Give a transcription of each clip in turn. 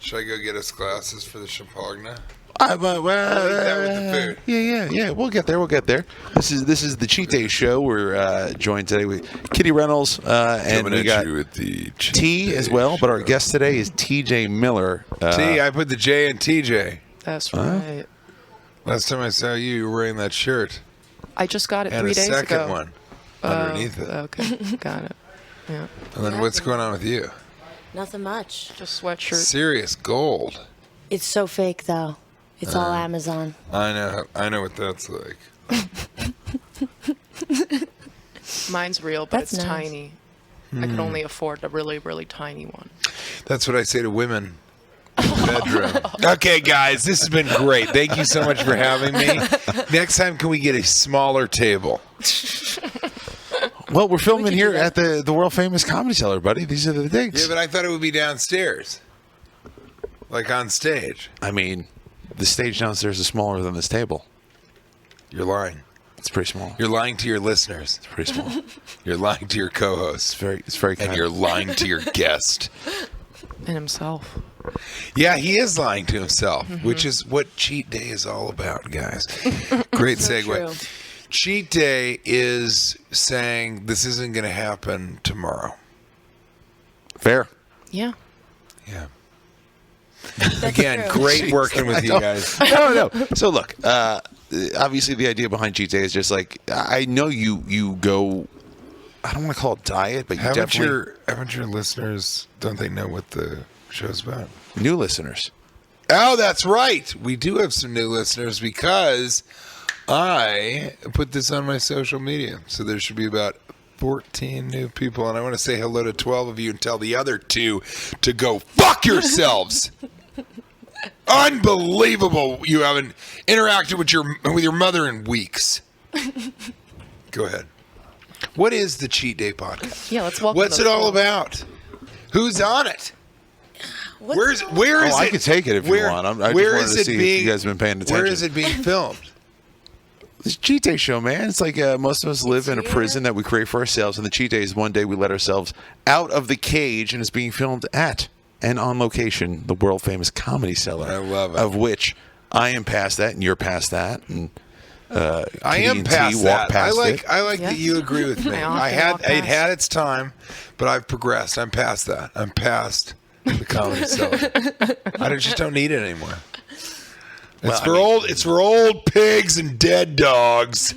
Should I go get us glasses for the champagne? Well, with the food. Yeah. We'll get there. This is the Cheat Day show. We're joined today with Kitty Reynolds, and we got T as well. But our guest today is T.J. Miller. T. I put the J in TJ. That's right. Last time I saw you, you were wearing that shirt. I just got it and 3 days ago. And a second one underneath it. Okay, got it. Yeah. And then what's going on with you? Nothing much. Just sweatshirt. Serious gold. It's so fake, though. It's all Amazon. I know what that's like. Mine's real, but That's it's nice. tiny. I can only afford a really, really tiny one. That's what I say to women in the bedroom. Okay, guys, this has been great. Thank you so much for having me. Next time, can we get a smaller table? Well, we're filming here at the world famous Comedy Cellar, buddy. These are the things. Yeah, but I thought it would be downstairs, like on stage. I mean, the stage downstairs is smaller than this table. You're lying. It's pretty small. You're lying to your listeners. It's pretty small. You're lying to your co-hosts. It's very kind. And you're lying to your guest. And himself. Yeah, he is lying to himself, which is what Cheat Day is all about, guys. Great segue. True. Cheat Day is saying this isn't going to happen tomorrow. Fair. Yeah. Yeah. Again, true. great working with you guys. No. So look, obviously the idea behind Cheat Day is just like, I know you go, I don't want to call it diet, but you Haven't definitely. your listeners, don't they know what the show's about? New listeners. Oh, that's right. We do have some new listeners because I put this on my social media. So there should be about 14 new people. And I want to say hello to 12 of you and tell the other 2 to go fuck yourselves. Unbelievable. You haven't interacted with your mother in weeks. Go ahead. What is the Cheat Day podcast? Yeah, let's welcome What's it those all folks. about? Who's on it? Where is I it? could take it if you want. I just wanted to see if you guys have been paying attention. Where is it being filmed? This Cheat Day show, man. It's like most of us live in a prison that we create for ourselves, and the Cheat Day is one day we let ourselves out of the cage, and it's being filmed at and on location, the world famous Comedy Cellar. I love it. Of which I am past that, and you're past that, and I Katie am and T past walk that. past it. I like Yeah. that you agree with me. I often walk It past. had its time, but I've progressed. I'm past that. I'm past the Comedy Cellar. I just don't need it anymore. It's for old pigs and dead dogs.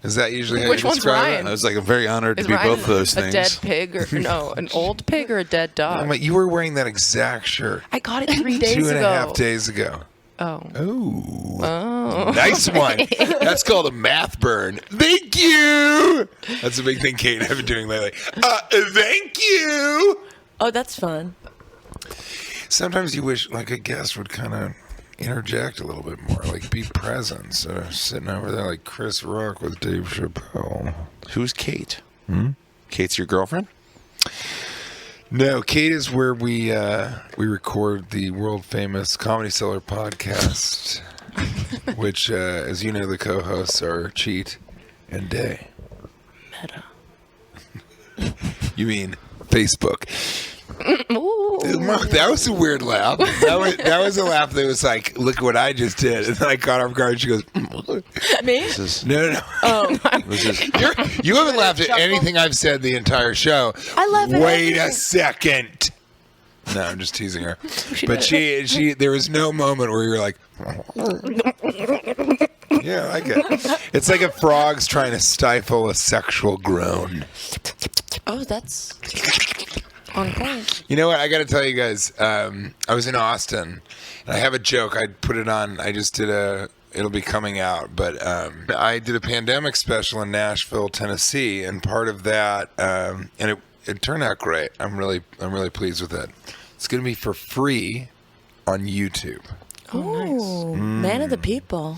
Is that usually how Which you one's describe Ryan? I was like, I'm very honored Is to be Ryan both of those a things. dead pig or no, an old pig or a dead it? dog? You were wearing that exact shirt I got it 3 days 2.5 ago. days ago. Oh. Ooh. Nice one. That's called a math burn. Thank you. That's a big thing Kate and I have been doing lately. Thank you. Oh, that's fun. Sometimes you wish like a guest would kind of interject a little bit more, like be present. So sitting over there like Chris Rock with Dave Chappelle. Who's Kate? Kate's your girlfriend? No, Kate is where we record the world famous Comedy Cellar podcast, which, as you know, the co-hosts are Cheat and Day. Meta. You mean Facebook? Ooh. Mark, that was a weird laugh. That was a laugh that was like, look what I just did. And then I caught her off guard. She goes, Me? This is, no. this is You haven't laughed at anything I've said the entire show. I laugh at Wait a everything. second. No, I'm just teasing her. But she there was no moment where you were like, yeah, I like it. It's like a frog's trying to stifle a sexual groan. Oh, that's on point. You know what? I got to tell you guys, I was in Austin, and I have a joke. I put it on. I just did it'll be coming out, but I did a pandemic special in Nashville, Tennessee, and part of that, and it turned out great. I'm really pleased with it. It's going to be for free on YouTube. Oh, man of the people.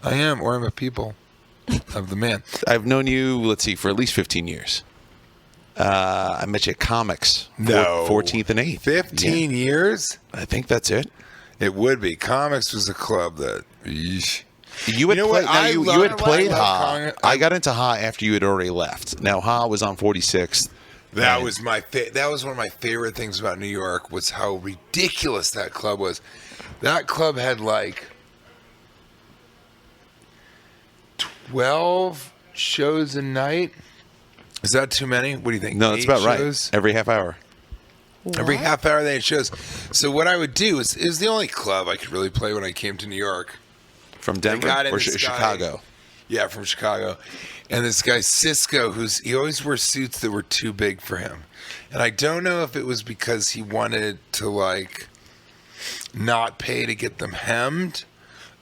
I am, or I'm a people of the man. I've known you, let's see, for at least 15 years. I met you at Comics. No. 14th and 8th. 15 years? I think that's it. It would be. Comics was a club that... Eesh. You had You know what? played, you had played I love Ha. Comics. I got into Ha after you had already left. Now, Ha was on 46th. That was that was one of my favorite things about New York was how ridiculous that club was. That club had like 12 shows a night. Is that too many? What do you think? No, that's 8 about shows? right. Every half hour. Every half hour they had shows. So what I would do is it was the only club I could really play when I came to New York. From Denver got in or this guy- Chicago? Yeah, from Chicago. And this guy Cisco, he always wore suits that were too big for him. And I don't know if it was because he wanted to like not pay to get them hemmed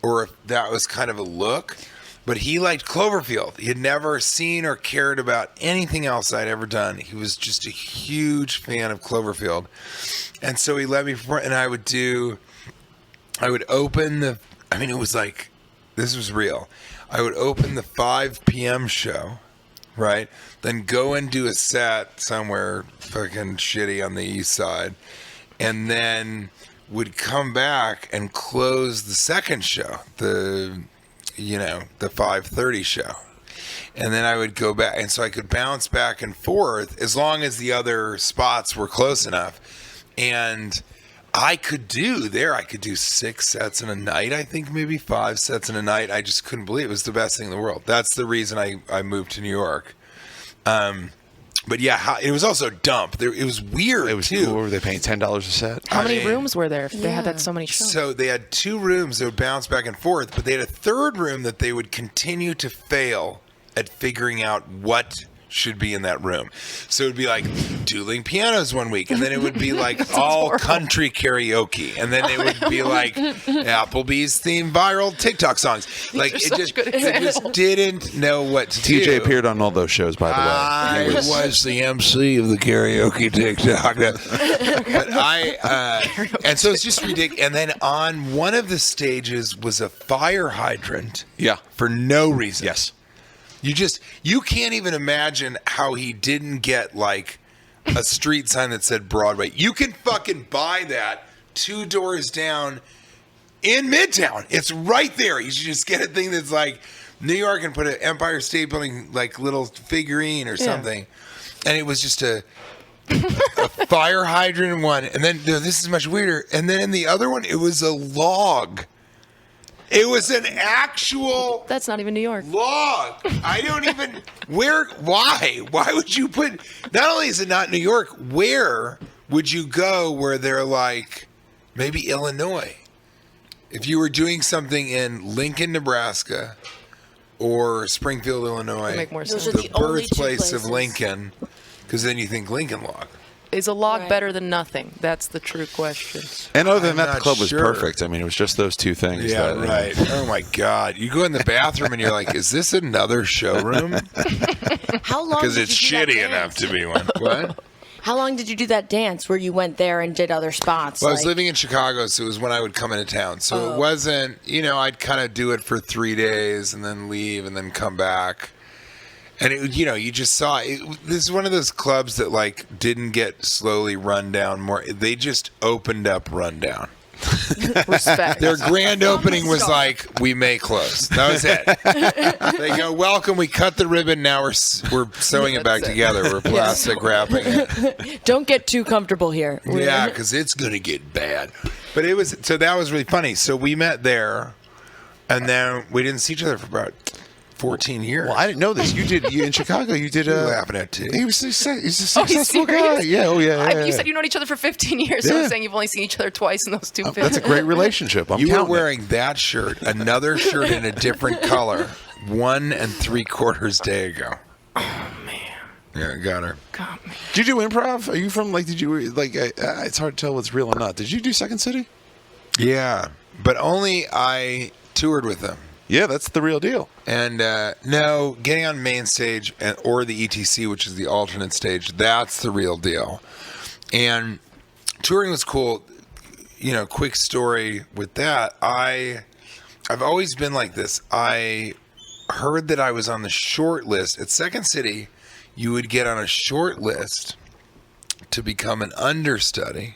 or if that was kind of a look. But he liked Cloverfield. He had never seen or cared about anything else I'd ever done. He was just a huge fan of Cloverfield. And so he let me perform, and I would open it was like, this was real. I would open the 5 p.m. show, right? Then go and do a set somewhere fucking shitty on the east side. And then would come back and close the second show, the 5:30 show. And then I would go back, and so I could bounce back and forth as long as the other spots were close enough. And I could do 6 sets in a night, I think maybe 5 sets in a night. I just couldn't believe it. It was the best thing in the world. That's the reason I moved to New York. But yeah, it was also dump. It was weird too. What were they paying? $10 a set? How many rooms were there if they had that so many shows? So they had 2 rooms that would bounce back and forth, but they had a third room that they would continue to fail at figuring out what should be in that room. So it would be like dueling pianos one week, and then it would be like all country karaoke, and then it would be like Applebee's themed viral TikTok songs. Like it just didn't know what to do. TJ appeared on all those shows, by the way. I was the MC of the karaoke TikTok. But and so it's just ridiculous. And then on one of the stages was a fire hydrant. Yeah. For no reason. Yes. You can't even imagine how he didn't get like a street sign that said Broadway. You can fucking buy that 2 doors down in Midtown. It's right there. You should just get a thing that's like New York and put an Empire State Building like little figurine or something. And it was just a fire hydrant in one. And then this is much weirder. And then in the other one, it was a log. It was an actual That's not even New York. log. I don't even why? Why would you put not only is it not New York, where would you go where they're like maybe Illinois? If you were doing something in Lincoln, Nebraska or Springfield, Illinois, Make more sense. Those are the the only 2 birthplace of places. Lincoln, because then you think Lincoln log. Is a log Right. better than nothing? That's the true question. And other than I'm that, the not club was sure. perfect. I mean, it was just those 2 things. Yeah, that, right. Oh my God! You go in the bathroom and you're like, "Is this another showroom?" How long? Because did it's you do that shitty enough dance? to be one. What? How long did you do that dance where you went there and did other spots? Well, I was living in Chicago, so it was when I would come into town. So it wasn't, I'd kind of do it for 3 days and then leave and then come back. And you just saw it. This is one of those clubs that like didn't get slowly run down more. They just opened up rundown. Respect. Their grand opening was like, we may close. That was it. They go, welcome. We cut the ribbon. Now we're sewing it back together. We're plastic wrapping it. Don't get too comfortable here. Yeah, because it's going to get bad. But so that was really funny. So we met there, and then we didn't see each other for about 14 years. Well, I didn't know this. You in Chicago. You did You're laughing at too. He was he's a Oh, he's successful guy. serious? Yeah. Oh yeah. You said you've known each other for 15 years. So Yeah. I'm saying you've only seen each other twice in those 2 films. That's a great relationship. I'm You were counting it. wearing that shirt, another shirt in a different color, 1 3/4 day ago. Oh man. Yeah, got her. God, man. Did you do improv? Are you from did you it's hard to tell what's real or not. Did you do Second City? Yeah, but only I toured with them. Yeah, that's the real deal. And no, getting on main stage or the ETC, which is the alternate stage, that's the real deal. And touring was cool. Quick story with that. I've always been like this. I heard that I was on the short list at Second City. You would get on a short list to become an understudy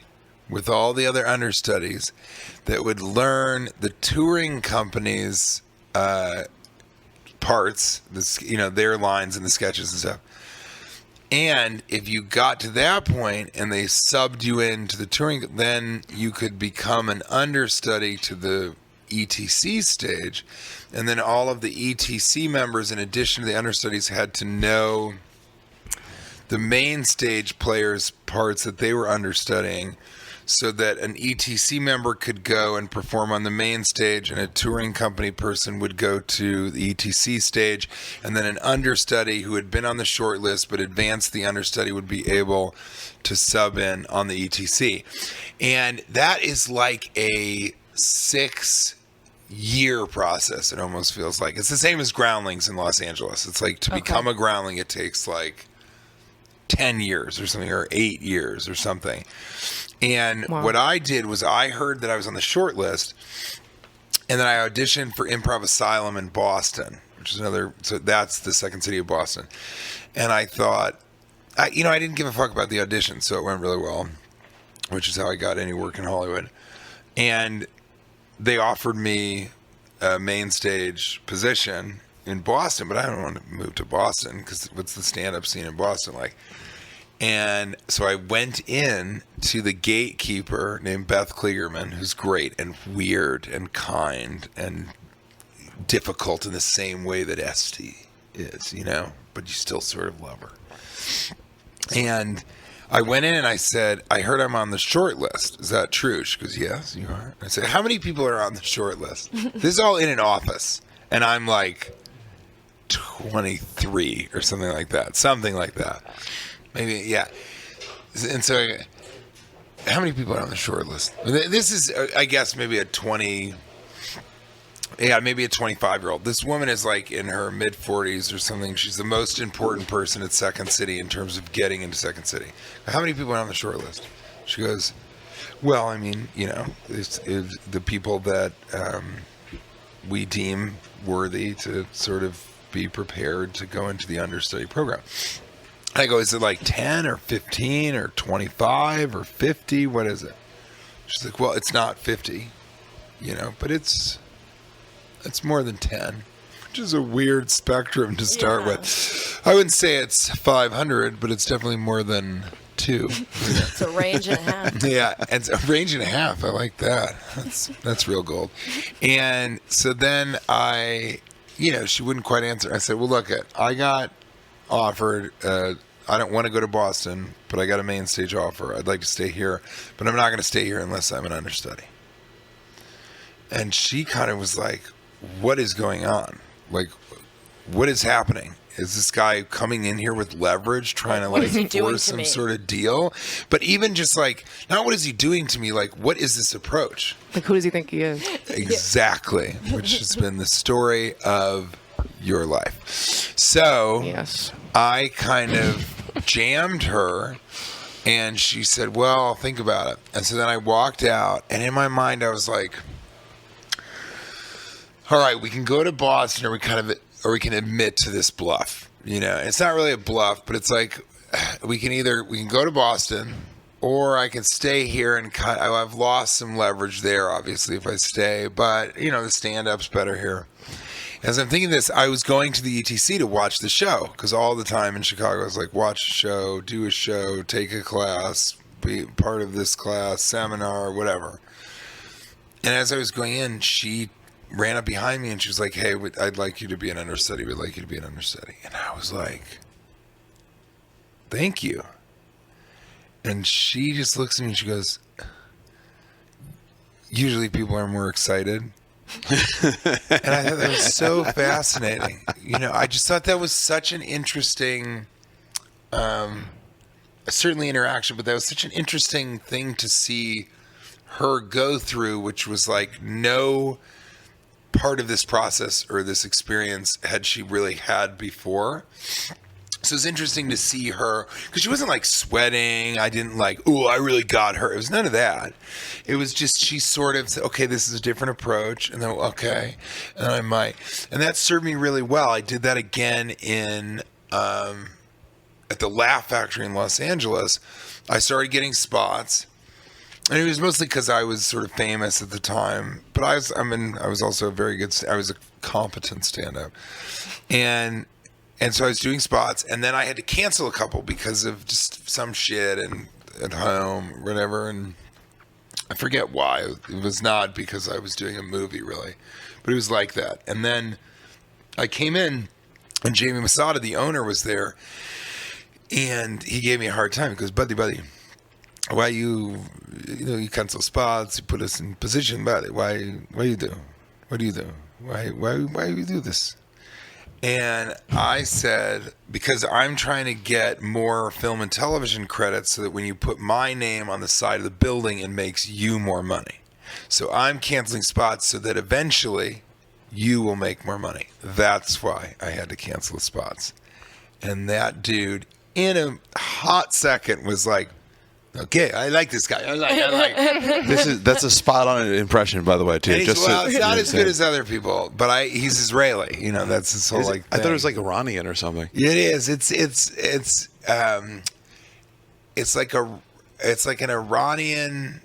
with all the other understudies that would learn the touring company's parts, their lines and the sketches and stuff. And if you got to that point and they subbed you into the touring, then you could become an understudy to the ETC stage. And then all of the ETC members, in addition to the understudies, had to know the main stage players' parts that they were understudying, so that an ETC member could go and perform on the main stage, and a touring company person would go to the ETC stage, and then an understudy who had been on the short list but advanced the understudy would be able to sub in on the ETC. And that is like a 6-year process, it almost feels like. It's the same as groundlings in Los Angeles. It's like to become a groundling, it takes like 10 years or something, or 8 years or something. And what I did was I heard that I was on the short list, and then I auditioned for Improv Asylum in Boston, which is so that's the second city of Boston. And I thought, I didn't give a fuck about the audition, so it went really well, which is how I got any work in Hollywood. And they offered me a main stage position in Boston, but I don't want to move to Boston because what's the stand-up scene in Boston like? And so I went in to the gatekeeper named Beth Kligerman, who's great and weird and kind and difficult in the same way that Esty is, but you still sort of love her. And I went in and I said, I heard I'm on the short list. Is that true? She goes, yes, you are. I said, how many people are on the short list? This is all in an office. And I'm like 23 or something like that. Something like that. Maybe, yeah. And so, how many people are on the short list? This is, I guess, maybe a 25-year-old. This woman is like in her mid-40s or something. She's the most important person at Second City in terms of getting into Second City. How many people are on the short list? She goes, well, I mean, it's the people that we deem worthy to sort of be prepared to go into the understudy program. I go, is it like 10 or 15 or 25 or 50? What is it? She's like, well, it's not 50, but it's more than 10, which is a weird spectrum to start with. I wouldn't say it's 500, but it's definitely more than 2. It's a range and a half. Yeah, it's a range and a half. I like that. That's real gold. And so then she wouldn't quite answer. I said, well, look, I got offered, I don't want to go to Boston, but I got a main stage offer. I'd like to stay here, but I'm not going to stay here unless I'm an understudy. And she kind of was like, what is going on? Like, what is happening? Is this guy coming in here with leverage, trying to force some sort of deal? But even just like, not what is he doing to me? Like, what is this approach? Like, who does he think he is? Exactly, which has been the story of your life. So yes. I kind of jammed her, and she said, well, I'll think about it. And so then I walked out, and in my mind I was like, all right, we can go to Boston, or we can admit to this bluff. It's not really a bluff, but it's like we can go to Boston, or I can stay here and I've lost some leverage there, obviously, if I stay, but the stand-up's better here. As I'm thinking this, I was going to the ETC to watch the show, because all the time in Chicago I was like, watch a show, do a show, take a class, be part of this class, seminar, whatever. And as I was going in, she ran up behind me and she was like, hey, I'd like you to be an understudy. We'd like you to be an understudy. And I was like, thank you. And she just looks at me and she goes, usually people are more excited. And I thought that was so fascinating. I just thought that was such an interesting, certainly interaction, but that was such an interesting thing to see her go through, which was like no part of this process or this experience had she really had before. So it's interesting to see her, because she wasn't like sweating. I didn't like, oh, I really got her. It was none of that. It was just, she sort of said, okay, this is a different approach. And then, okay, and I might. And that served me really well. I did that again at the Laugh Factory in Los Angeles. I started getting spots. And it was mostly because I was sort of famous at the time. But I was also a very good, I was a competent stand-up. And And so I was doing spots, and then I had to cancel a couple because of just some shit and at home, whatever. And I forget why. It was not because I was doing a movie, really, but it was like that. And then I came in, and Jamie Masada, the owner, was there, and he gave me a hard time. He goes, buddy, why you cancel spots, you put us in position, buddy. Why you do? What do you do? Why you do this? And I said, because I'm trying to get more film and television credits so that when you put my name on the side of the building, it makes you more money. So I'm canceling spots so that eventually you will make more money. That's why I had to cancel the spots. And that dude, in a hot second, was like, okay, I like this guy. I like. That's a spot on impression, by the way, too. And it's not as good as other people, but he's Israeli. That's his whole thing. I thought it was like Iranian or something. It is. It's like an Iranian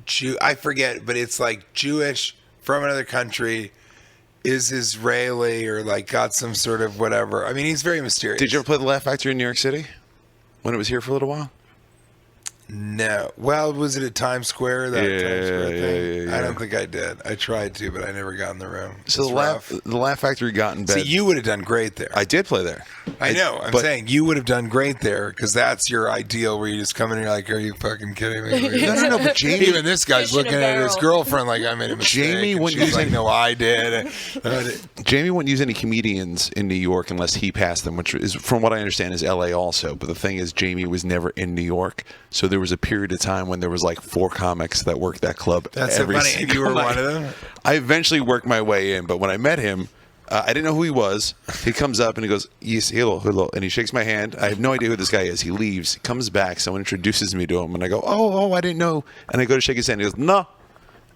Jew. I forget, but it's like Jewish from another country, is Israeli, or like got some sort of whatever. I mean, he's very mysterious. Did you ever play the Laugh Factory in New York City when it was here for a little while? No. Well, was it at Times Square? That Times Square thing? Yeah. I don't think I did. I tried to, but I never got in the room. So the Laugh Factory got in bed. See, you would have done great there. I did play there. I know. I'm saying you would have done great there because that's your ideal where you just come in and you're like, are you fucking kidding me? No. But Jamie, even this guy's Fish in a looking at his barrel. girlfriend like I made a mistake. Jamie and wouldn't she's use like, any- no, I did. Jamie wouldn't use any comedians in New York unless he passed them, which is, from what I understand, is L.A. also. But the thing is, Jamie was never in New York, so there was a period of time when there was like 4 comics that worked that club. That's so every funny. And single you were night. one of them? I eventually worked my way in, but when I met him, I didn't know who he was. He comes up and he goes, yes, hello, and he shakes my hand. I have no idea who this guy is. He leaves, comes back, someone introduces me to him, and I go, oh, I didn't know. And I go to shake his hand. He goes, no,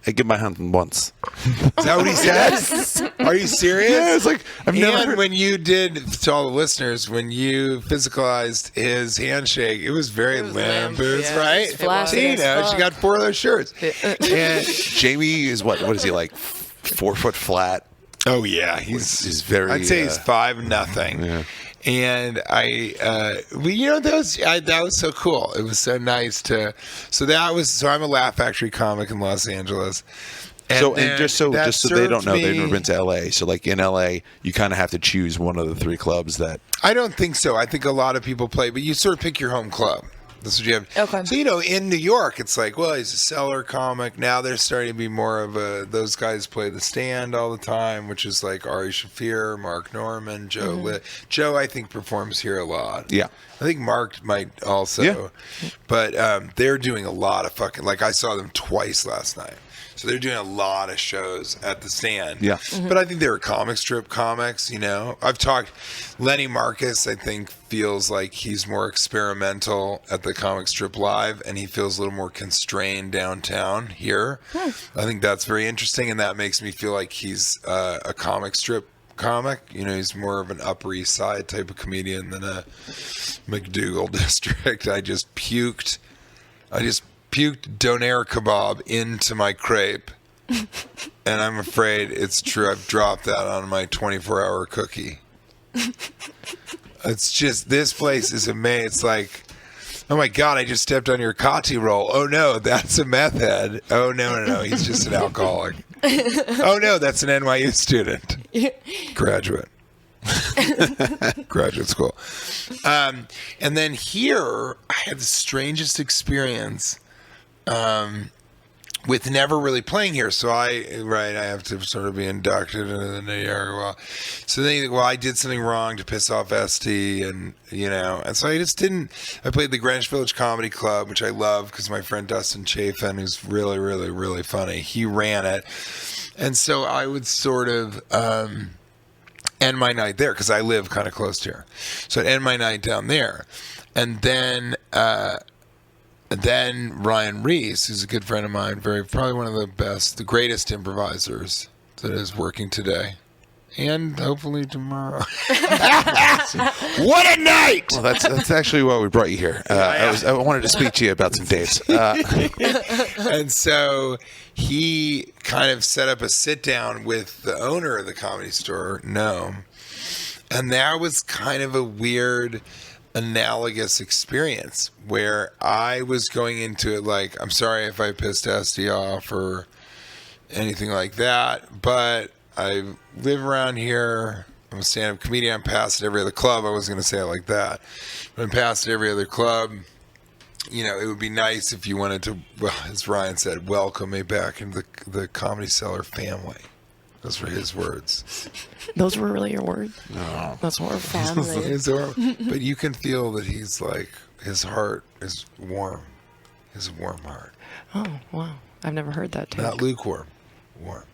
I give my hand once. Is that what he said? Are you serious? Yeah, it's like, I've never And heard. when you did, to all the listeners, when you physicalized his handshake, it was very limp. It was yeah. right. It was. See, Flaccid as she fuck. got 4 of those shirts. And Jamie is what is he, like 4 foot flat? Oh yeah, he's very, I'd say he's 5'0". Yeah. And that was so cool. It was so nice to. So I'm a Laugh Factory comic in Los Angeles. And just so they don't know, served they've never me- been to L.A. So like in L.A., you kind of have to choose one of the 3 clubs that. I don't think so. I think a lot of people play, but you sort of pick your home club. That's what you have. Okay. So, in New York, it's like, well, he's a cellar comic. Now there's starting to be more of those guys play the stand all the time, which is like Ari Shaffir, Mark Norman, Joe Litt. Joe, I think, performs here a lot. Yeah. I think Mark might also. Yeah. But they're doing a lot of fucking, like I saw them twice last night. So they're doing a lot of shows at the stand. Yeah. But I think they were comic strip comics, I've talked, Lenny Marcus, I think, feels like he's more experimental at the comic strip live, and he feels a little more constrained downtown here. I think that's very interesting, and that makes me feel like he's a comic strip comic. He's more of an Upper East Side type of comedian than a McDougal district. I just puked donair kebab into my crepe, and I'm afraid it's true. I've dropped that on my 24-hour cookie. It's just, this place is amazing. It's like, oh my God, I just stepped on your Kati roll. Oh no, that's a meth head. Oh no, he's just an alcoholic. Oh no, that's an NYU student. Graduate school. And then here, I had the strangest experience with never really playing here. So I have to sort of be inducted into the New York. Well, so then you think, well, I did something wrong to piss off ST, and and so I just didn't. I played the Greenwich Village Comedy Club, which I love because my friend Dustin Chafin, who's really, really, really funny, he ran it, and so I would sort of end my night there because I live kind of close to here. So I'd end my night down there, and then Ryan Reiss, who's a good friend of mine, probably one of the greatest improvisers that is working today, and hopefully tomorrow. What a night! Well, that's actually why we brought you here. I wanted to speak to you about some dates. And so he kind of set up a sit down with the owner of the Comedy Store, Noam. And that was kind of a weird analogous experience where I was going into it like, I'm sorry if I pissed Esty off or anything like that, but I live around here. I'm a stand-up comedian. I'm past at every other club. I wasn't going to say it like that. But I'm past at every other club. You know, it would be nice if you wanted to, well, as Ryan said, welcome me back into the Comedy Cellar family. Those were his words. Those were really your words? No. That's what we're Family. But you can feel that he's like, his heart is warm. His warm heart. Oh, wow. I've never heard that take. Not lukewarm. Warm.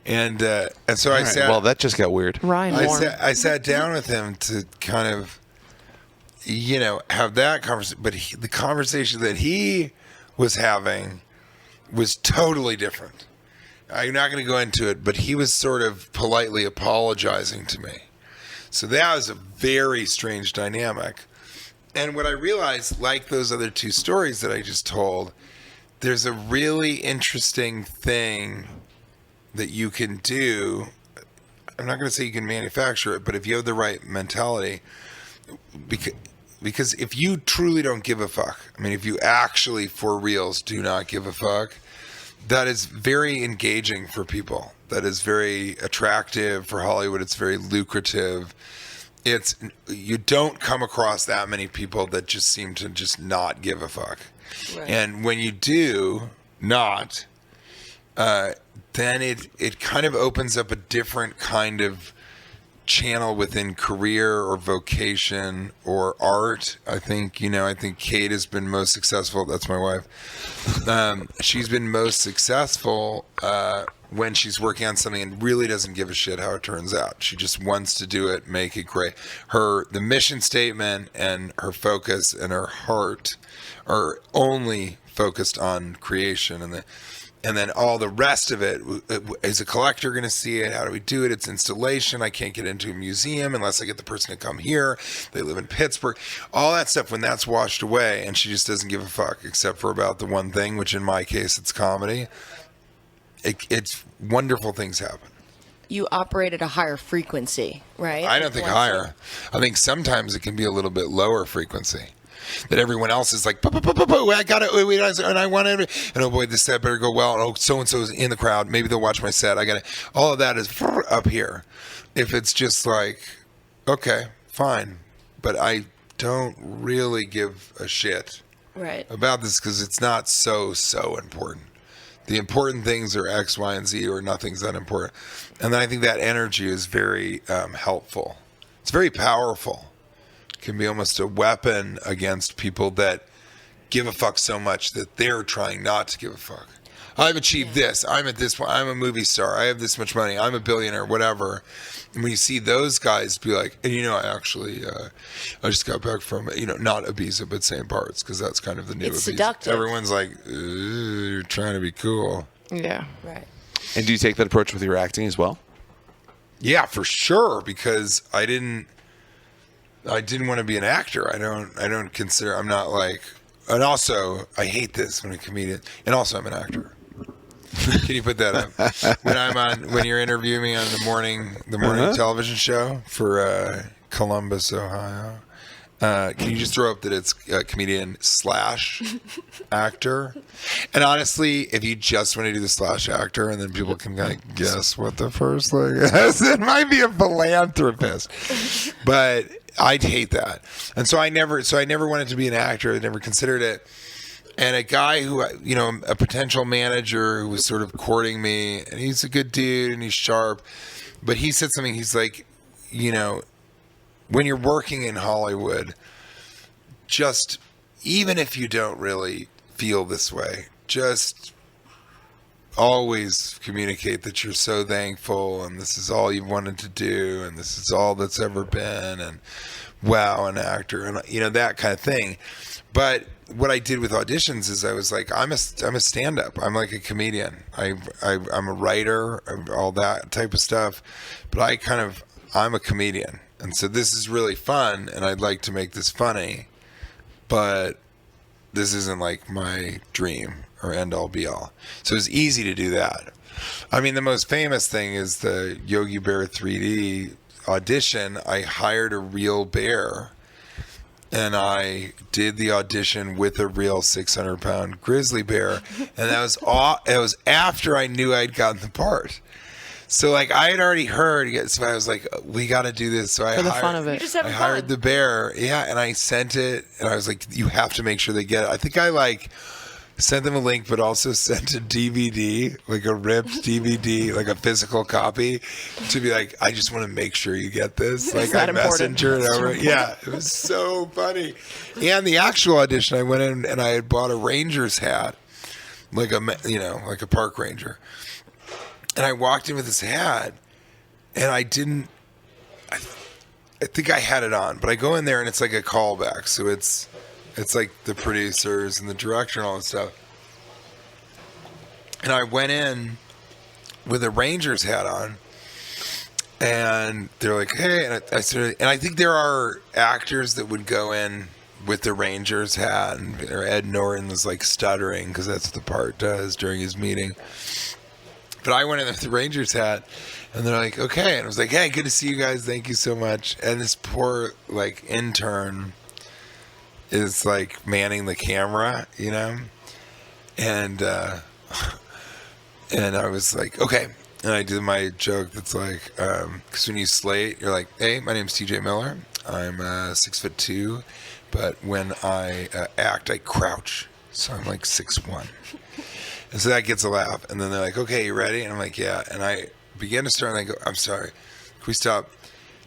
And so I All right, sat. well, that just got weird. Ryan Warren. I sat down with him to kind of, you know, have that conversation. But the conversation that he was having was totally different. I'm not going to go into it, but he was sort of politely apologizing to me. So that was a very strange dynamic. And what I realized, like those other two stories that I just told, there's a really interesting thing that you can do. I'm not going to say you can manufacture it, but if you have the right mentality, because if you truly don't give a fuck, I mean, if you actually for reals do not give a fuck, that is very engaging for people. That is very attractive for Hollywood. It's very lucrative. You don't come across that many people that just seem to just not give a fuck. Right. And when you do not, then it kind of opens up a different kind of channel within career or vocation or art. I think Kate has been most successful. That's my wife. She's been most successful when she's working on something and really doesn't give a shit how it turns out. She just wants to do it, make it great. The mission statement and her focus and her heart are only focused on creation, and then all the rest of it, is a collector going to see it? How do we do it? It's installation. I can't get into a museum unless I get the person to come here. They live in Pittsburgh. All that stuff, when that's washed away and she just doesn't give a fuck except for about the one thing, which in my case, it's comedy, it's wonderful things happen. You operate at a higher frequency, right? I don't think higher. I think sometimes it can be a little bit lower frequency. That everyone else is like, I got it, and I want it, and oh boy, this set better go well. Oh, so and so is in the crowd. Maybe they'll watch my set. I got it. All of that is up here. If it's just like, okay, fine, but I don't really give a shit Right. about this because it's not so important. The important things are X, Y, and Z, or nothing's that important. And then I think that energy is very helpful. It's very powerful. Can be almost a weapon against people that give a fuck so much that they're trying not to give a fuck. I've achieved this. I'm at this point. I'm a movie star. I have this much money. I'm a billionaire, whatever. And when you see those guys be like, and I just got back from, not Ibiza, but St. Bart's, because that's kind of the new It's Ibiza. seductive. Everyone's like, you're trying to be cool. Yeah. Right. And do you take that approach with your acting as well? Yeah, for sure, because I didn't want to be an actor. I don't consider, I'm not like, and also I hate this when a comedian, and also I'm an actor. Can you put that up? When you're interviewing me on the morning television show for Columbus, Ohio, can you just throw up that it's comedian / actor? And honestly, if you just want to do the / actor, and then people can kind of guess what the first thing is, it might be a philanthropist. But I'd hate that. And so I never wanted to be an actor. I never considered it. And a guy who, a potential manager who was sort of courting me, and he's a good dude and he's sharp, but he said something, he's like, when you're working in Hollywood, just, even if you don't really feel this way, just always communicate that you're so thankful and this is all you've wanted to do and this is all that's ever been, and wow, an actor, and that kind of thing. But what I did with auditions is I was like, I'm a stand-up. I'm like a comedian. I'm a writer, all that type of stuff. But I'm a comedian. And so this is really fun, and I'd like to make this funny. But this isn't like my dream or end-all be-all. So it's easy to do that. I mean, the most famous thing is the Yogi Bear 3D audition, I hired a real bear. And I did the audition with a real 600-pound grizzly bear. And that was it was after I knew I'd gotten the part. So, like, I had already heard, so I was like, we got to do this. So I For the fun of it. I hired the bear, and I sent it, and I was like, you have to make sure they get it. I think I, like, sent them a link, but also sent a DVD, like a ripped DVD, like a physical copy, to be like, I just want to make sure you get this. Like, I messenger it over. Yeah, it was so funny. And the actual audition, I went in and I had bought a Ranger's hat, like a park ranger. And I walked in with this hat, and I think I had it on, but I go in there and it's like a callback. So it's like the producers and the director and all that stuff. And I went in with a Rangers hat on, and they're like, hey, and I think there are actors that would go in with the Rangers hat, or Ed Norton was like stuttering because that's what the part does during his meeting. But I went in with the Rangers hat, and they're like, okay. And I was like, hey, good to see you guys. Thank you so much. And this poor, like, intern is, like, manning the camera, you know? And I was like, okay. And I did my joke that's like, because when you slate, you're like, hey, my name's TJ Miller. I'm 6'2", but when I act, I crouch. So I'm like 6'1". And so that gets a laugh. And then they're like, okay, you ready? And I'm like, yeah. And I begin to start, and I go, I'm sorry. Can we stop?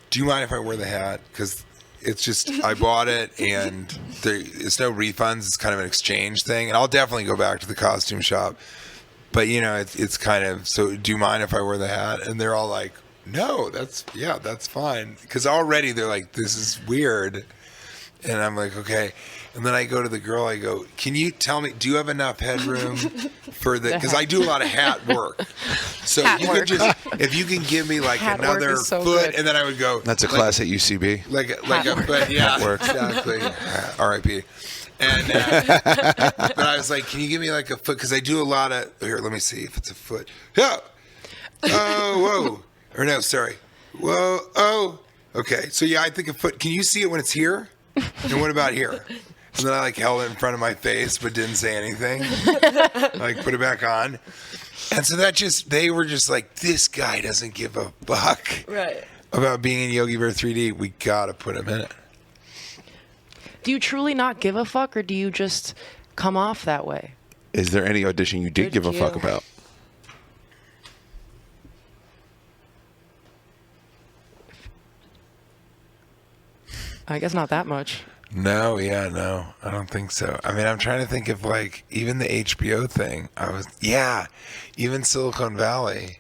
Do you mind if I wear the hat? Because it's just, I bought it, and there's no refunds. It's kind of an exchange thing. And I'll definitely go back to the costume shop. But, you know, it's kind of, so do you mind if I wear the hat? And they're all like, no, that's fine. Because already they're like, this is weird. And I'm like, okay. And then I go to the girl, I go, can you tell me, do you have enough headroom for the, because I do a lot of hat work. So if you can give me like hat another so foot, good. and then I would go. That's a class at UCB. Like a foot, yeah. Work. Exactly. R.I.P. And, but I was like, can you give me like a foot? Because I do a lot of, here, let me see if it's a foot. Yeah. Oh, whoa. Or no, sorry. Whoa, oh. Okay, so yeah, I think a foot. Can you see it when it's here? And what about here? And then I like held it in front of my face, but didn't say anything. Like put it back on. And so they were just like, this guy doesn't give a fuck about being in Yogi Bear 3D. We gotta put him in it. Do you truly not give a fuck, or do you just come off that way? Is there any audition you did give a fuck about? I guess not that much. No, I don't think so. I mean, I'm trying to think of like even the HBO thing. Even Silicon Valley.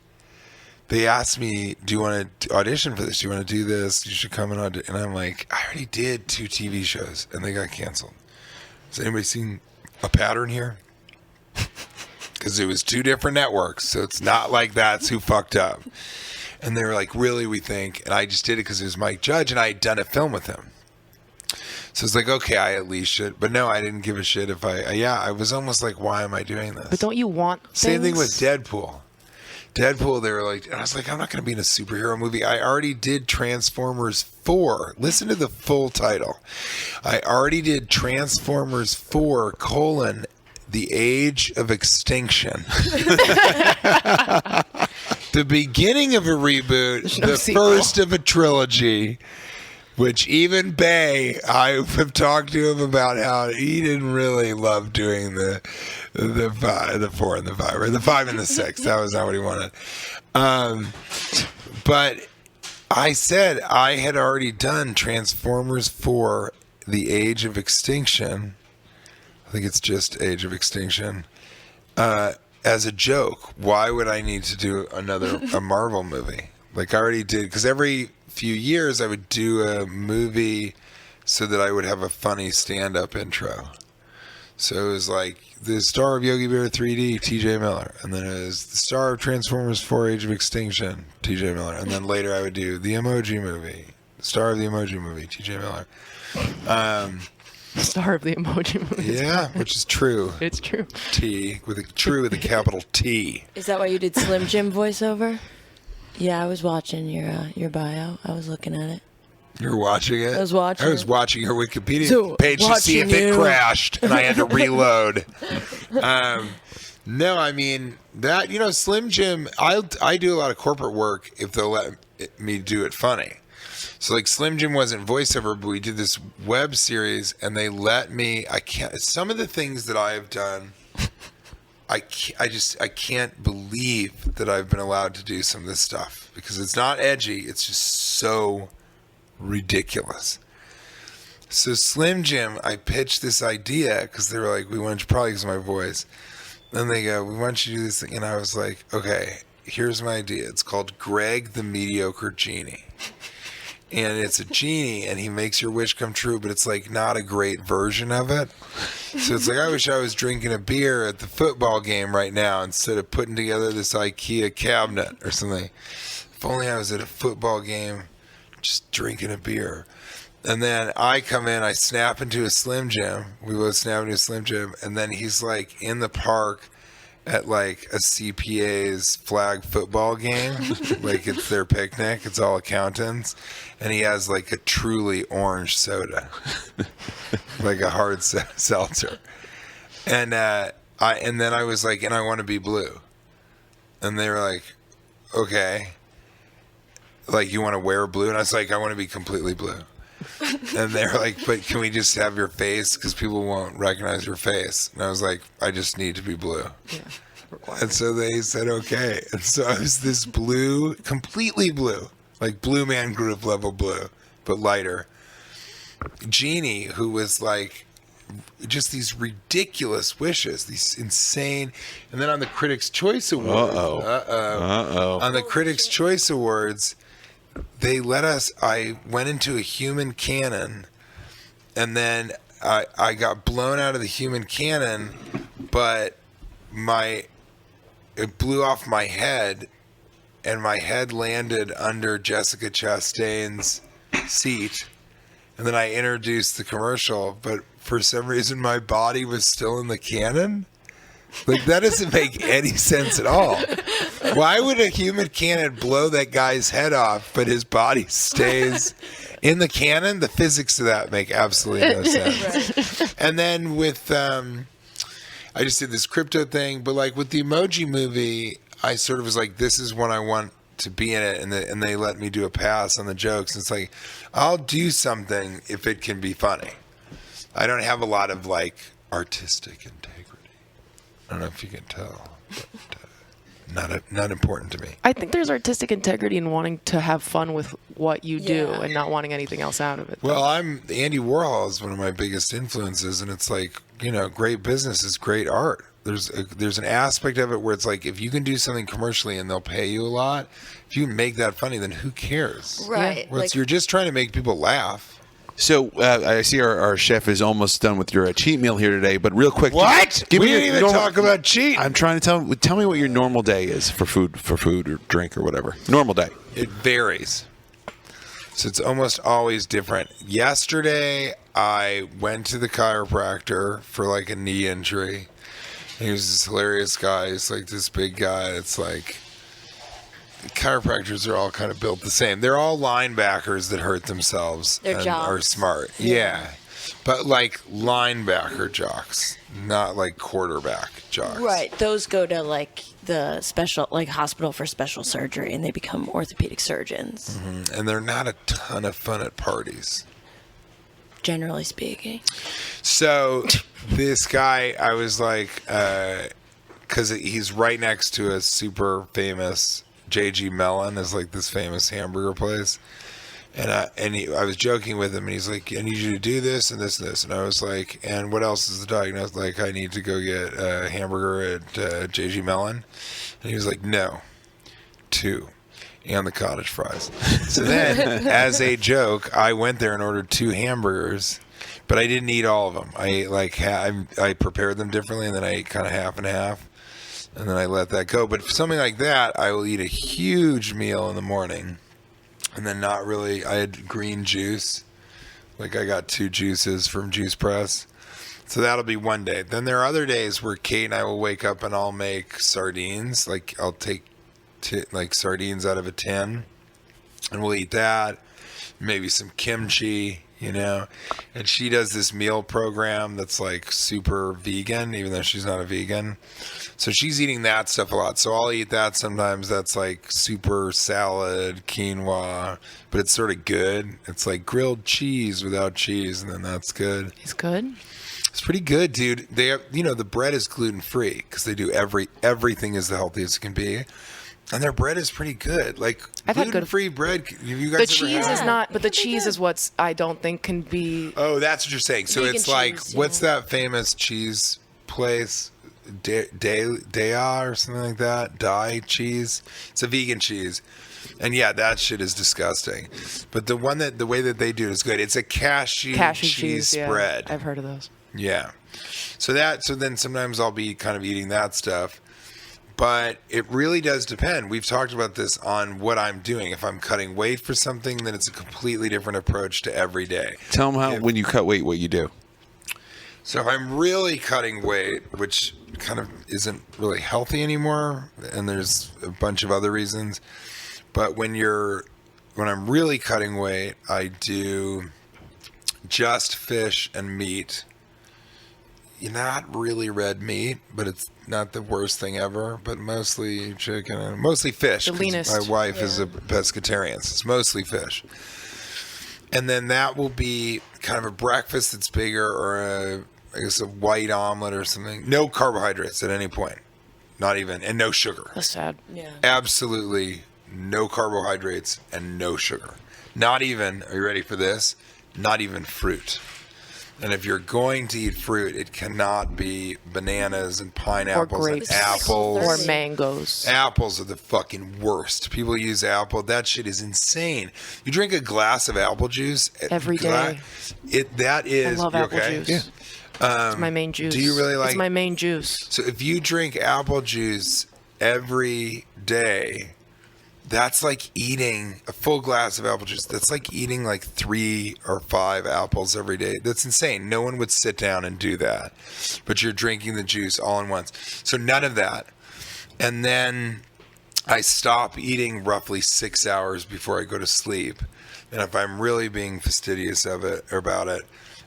They asked me, do you want to audition for this? Do you want to do this? You should come and audition. And I'm like, I already did 2 TV shows and they got canceled. Has anybody seen a pattern here? Because it was 2 different networks. So it's not like that's who fucked up. And they were like, really, we think. And I just did it because it was Mike Judge and I had done a film with him. So it's like, okay, I at least should. But no, I didn't give a shit if I was almost like, why am I doing this? But don't you want things? Same thing with Deadpool. Deadpool, they were like, and I was like, I'm not going to be in a superhero movie. I already did Transformers 4. Listen to the full title. I already did Transformers 4, The Age of Extinction. The beginning of a reboot, the first of a trilogy, which even Bay, I have talked to him about how he didn't really love doing the 4 and the 5, or the 5 and the 6. That was not what he wanted. But I said I had already done Transformers 4, The Age of Extinction. I think it's just Age of Extinction. As a joke, why would I need to do a Marvel movie? Like I already did, because every few years I would do a movie so that I would have a funny stand-up intro. So it was like the star of Yogi Bear 3D, TJ Miller, and then it was the star of Transformers 4 Age of Extinction, TJ Miller, and then later I would do the Emoji Movie, the star of the Emoji Movie, TJ Miller. Star of the Emoji Movie. Yeah, which is true. It's true. True with a capital T. Is that why you did Slim Jim voiceover? Yeah, I was watching your bio. I was looking at it. You were watching it? I was watching I was it. watching your Wikipedia So, page to see if watching it you. crashed, and I had to reload. No, I mean that Slim Jim. I do a lot of corporate work if they'll let me do it funny. So like Slim Jim wasn't voiceover, but we did this web series, and they let me. I can't. Some of the things that I have done, I can't believe that I've been allowed to do some of this stuff because it's not edgy. It's just so ridiculous. So Slim Jim, I pitched this idea because they were like, we want you, probably because of my voice. Then they go, we want you to do this thing. And I was like, okay, here's my idea. It's called Greg the Mediocre Genie. And it's a genie, and he makes your wish come true, but it's like not a great version of it. So it's like, I wish I was drinking a beer at the football game right now instead of putting together this IKEA cabinet or something. If only I was at a football game just drinking a beer. And then I come in, I snap into a Slim Jim. We both snap into a Slim Jim. And then he's like in the park at like a CPA's flag football game. Like it's their picnic. It's all accountants. And he has like a truly orange soda. Like a hard seltzer. And then I was like, and I want to be blue. And they were like, okay. Like, you want to wear blue? And I was like, I want to be completely blue. And they're like, but can we just have your face? Because people won't recognize your face. And I was like, I just need to be blue. Yeah, and so they said, okay. And so I was this blue, completely blue, like Blue Man Group level blue, but lighter. Genie, who was like, just these ridiculous wishes, these insane. And then on the Critics' Choice Awards, on the Critics' Choice Awards, they let us. I went into a human cannon, and then I got blown out of the human cannon, but it blew off my head, and my head landed under Jessica Chastain's seat, and then I introduced the commercial, but for some reason my body was still in the cannon. Like, that doesn't make any sense at all. Why would a human cannon blow that guy's head off, but his body stays in the cannon? The physics of that make absolutely no sense. Right. And then with, I just did this crypto thing, but like with the Emoji Movie, I sort of was like, this is what I want to be in it, and they let me do a pass on the jokes. It's like, I'll do something if it can be funny. I don't have a lot of like artistic integrity. I don't know if you can tell, but not important to me. I think there's artistic integrity in wanting to have fun with what you do and not wanting anything else out of it. Well, Andy Warhol is one of my biggest influences, and it's like, great business is great art. There's an aspect of it where it's like, if you can do something commercially and they'll pay you a lot, if you make that funny, then who cares? Right. Well, you're just trying to make people laugh. So I see our chef is almost done with your cheat meal here today, but real quick, what? Give We me didn't even talk about cheat. I'm trying to tell me what your normal day is for food or drink or whatever. Normal day. It varies. So it's almost always different. Yesterday, I went to the chiropractor for like a knee injury. He was this hilarious guy. He's like this big guy. It's like, chiropractors are all kind of built the same. They're all linebackers that hurt themselves Their and jocks. are smart. Yeah. But like linebacker jocks, not like quarterback jocks. Right. Those go to like the special, like hospital for special surgery, and they become orthopedic surgeons. Mm-hmm. And they're not a ton of fun at parties. Generally speaking. So this guy, I was like, because he's right next to a super famous J.G. Mellon, is like this famous hamburger place. And I was joking with him, and he's like, I need you to do this and this and this. And I was like, and what else is the diagnosis? Like, I need to go get a hamburger at J.G. Mellon. And he was like, no, 2. And the cottage fries. So then, as a joke, I went there and ordered 2 hamburgers, but I didn't eat all of them. I ate like I prepared them differently, and then I ate kind of half and half, and then I let that go. But for something like that, I will eat a huge meal in the morning, and then not really. I had green juice, like I got 2 juices from Juice Press. So that'll be one day. Then there are other days where Kate and I will wake up and I'll make sardines. Like I'll take like sardines out of a tin, and we'll eat that. Maybe some kimchi, you know. And she does this meal program that's like super vegan, even though she's not a vegan. So she's eating that stuff a lot. So I'll eat that sometimes. That's like super salad, quinoa, but it's sort of good. It's like grilled cheese without cheese, and then that's good. It's good. It's pretty good, dude. They have, you know, the bread is gluten free because they do everything is the healthiest it can be. And their bread is pretty good. Like I've had good gluten-free bread. Have you The guys cheese ever had is it? not, but the cheese is what's I don't think can be. Oh, that's what you're saying. So Vegan it's like, cheese, what's yeah. that famous cheese place? Daya or something like that? Dye cheese? It's a vegan cheese. And yeah, that shit is disgusting. But the way that they do it is good. It's a cashew cheese Yeah, spread. I've heard of those. Yeah. So then sometimes I'll be kind of eating that stuff. But it really does depend. We've talked about this on what I'm doing. If I'm cutting weight for something, then it's a completely different approach to every day. Tell them how when you cut weight, what you do. So if I'm really cutting weight, which kind of isn't really healthy anymore, and there's a bunch of other reasons, but when I'm really cutting weight, I do just fish and meat. Not really red meat, but it's not the worst thing ever, but mostly chicken and mostly fish. The 'cause leanest. My wife is a pescatarian, so it's mostly fish. And then that will be kind of a breakfast that's bigger, or I guess a white omelet or something. No carbohydrates at any point. Not even, and no sugar. That's sad. Yeah. Absolutely no carbohydrates and no sugar. Not even, are you ready for this? Not even fruit. And if you're going to eat fruit, it cannot be bananas and pineapples and grapes. apples. Or mangoes. Apples are the fucking worst. People use apple. That shit is insane. You drink a glass of apple juice Every day. That is. I love you apple okay? juice. Yeah. It's my main juice. Do you really like? It's my main juice. So if you drink apple juice every day, that's like eating a full glass of apple juice. That's like eating like 3 or 5 apples every day. That's insane. No one would sit down and do that. But you're drinking the juice all in once. So none of that. And then I stop eating roughly 6 hours before I go to sleep. And if I'm really being fastidious about it,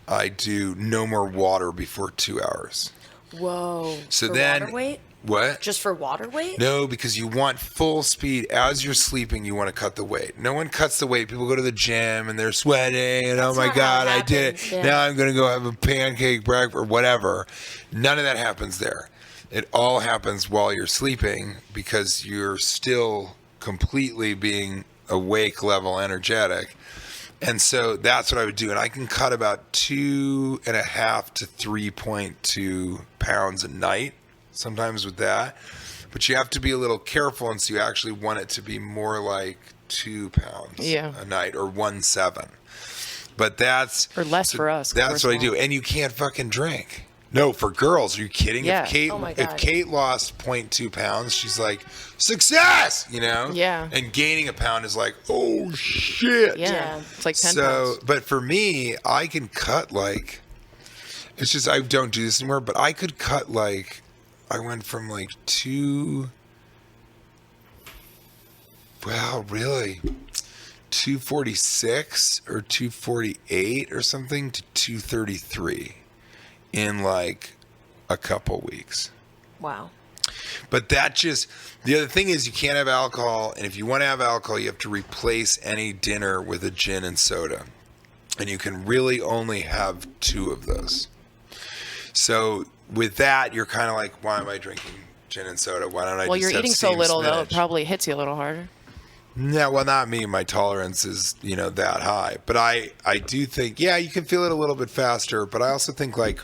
I do no more water before 2 hours. Whoa. So For then water weight? What? Just for water weight? No, because you want full speed. As you're sleeping, you want to cut the weight. No one cuts the weight. People go to the gym and they're sweating and That's oh my not God, how it I did it. happens, yeah. Now I'm going to go have a pancake breakfast or whatever. None of that happens there. It all happens while you're sleeping because you're still completely being awake level energetic. And so that's what I would do. And I can cut about 2.5 to 3.2 pounds a night. Sometimes with that, but you have to be a little careful, and so you actually want it to be more like 2 pounds a night or 1.7. But that's Or less for us, 'cause That's we're what I do, small. and you can't fucking drink. No, for girls, are you kidding? Yeah. Oh my If God. Kate lost 0.2 pounds, she's like, success, you know? Yeah. And gaining a pound is like, oh shit. Yeah. Yeah. It's like 10 So, pounds. but for me, I can cut like, it's just, I don't do this anymore, but I could cut like, I went from like 246 or 248 or something to 233 in like a couple weeks. Wow. But that just, the other thing is you can't have alcohol, and if you want to have alcohol, you have to replace any dinner with a gin and soda. And you can really only have 2 of those. So with that, you're kind of like, why am I drinking gin and soda? Why don't I Well, just you're have eating so steamed little, though, it spinach? probably hits you a little harder. No, well, not me. My tolerance is, that high. But I do think, yeah, you can feel it a little bit faster. But I also think, like,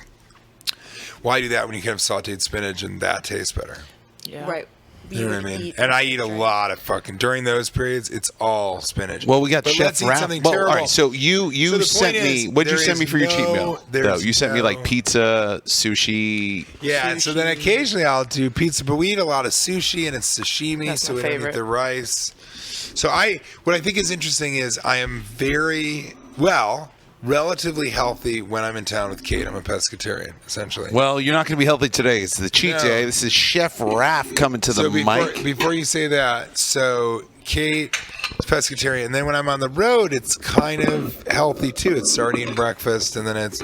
why do that when you can have sauteed spinach and that tastes better? Yeah. Right. You know what I mean? And I eat a lot of fucking, during those periods, it's all spinach. Well, we got But Chef let's eat Raph. something Well, terrible. all right, so you So the sent point me. is, What'd you there send me is for your cheat no- meal? there's No, you sent me like no- pizza, sushi. Yeah, and so then occasionally I'll do pizza, but we eat a lot of sushi and it's sashimi, That's so my we don't favorite. eat the rice. So what I think is interesting is I am very, well, relatively healthy when I'm in town with Kate. I'm a pescatarian, essentially. Well, you're not going to be healthy today. It's the cheat day. This is Chef Raph coming to the mic. Before you say that, so Kate is pescatarian, and then when I'm on the road, it's kind of healthy too. It's sardine breakfast, and then it's.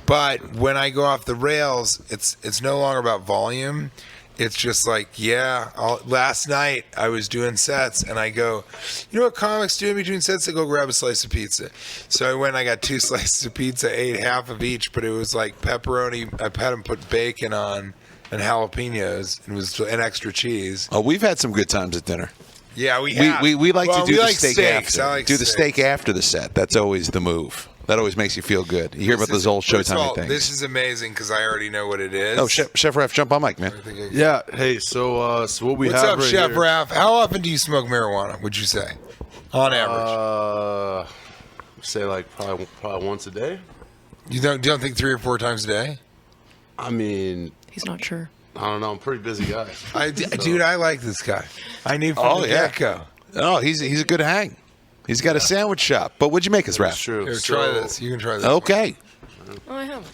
But when I go off the rails, it's no longer about volume. It's just like, last night I was doing sets and I go, you know what comics do in between sets? They go grab a slice of pizza. So I went and I got 2 slices of pizza, ate half of each, but it was like pepperoni. I had them put bacon on and jalapenos and extra cheese. Oh, we've had some good times at dinner. Yeah, we have. We like to do the steak steaks. after. Do the steak after the set. That's always the move. That always makes you feel good. You hear about those old Showtime things. This is amazing because I already know what it is. Oh, Chef Raph, jump on mic, man. Yeah. Hey, so what we What's have up, right Chef here, Raph? How often do you smoke marijuana, would you say? On average. Say like probably once a day. You don't think 3 or 4 times a day? I mean, He's not sure. I don't know. I'm a pretty busy guy. Dude, I like this guy. I knew from the get-go. Oh, he's a good hang. He's got a sandwich shop. But what'd you make us, That's Raph? true. Here, So- try this. You can try this. Okay. Oh, I have.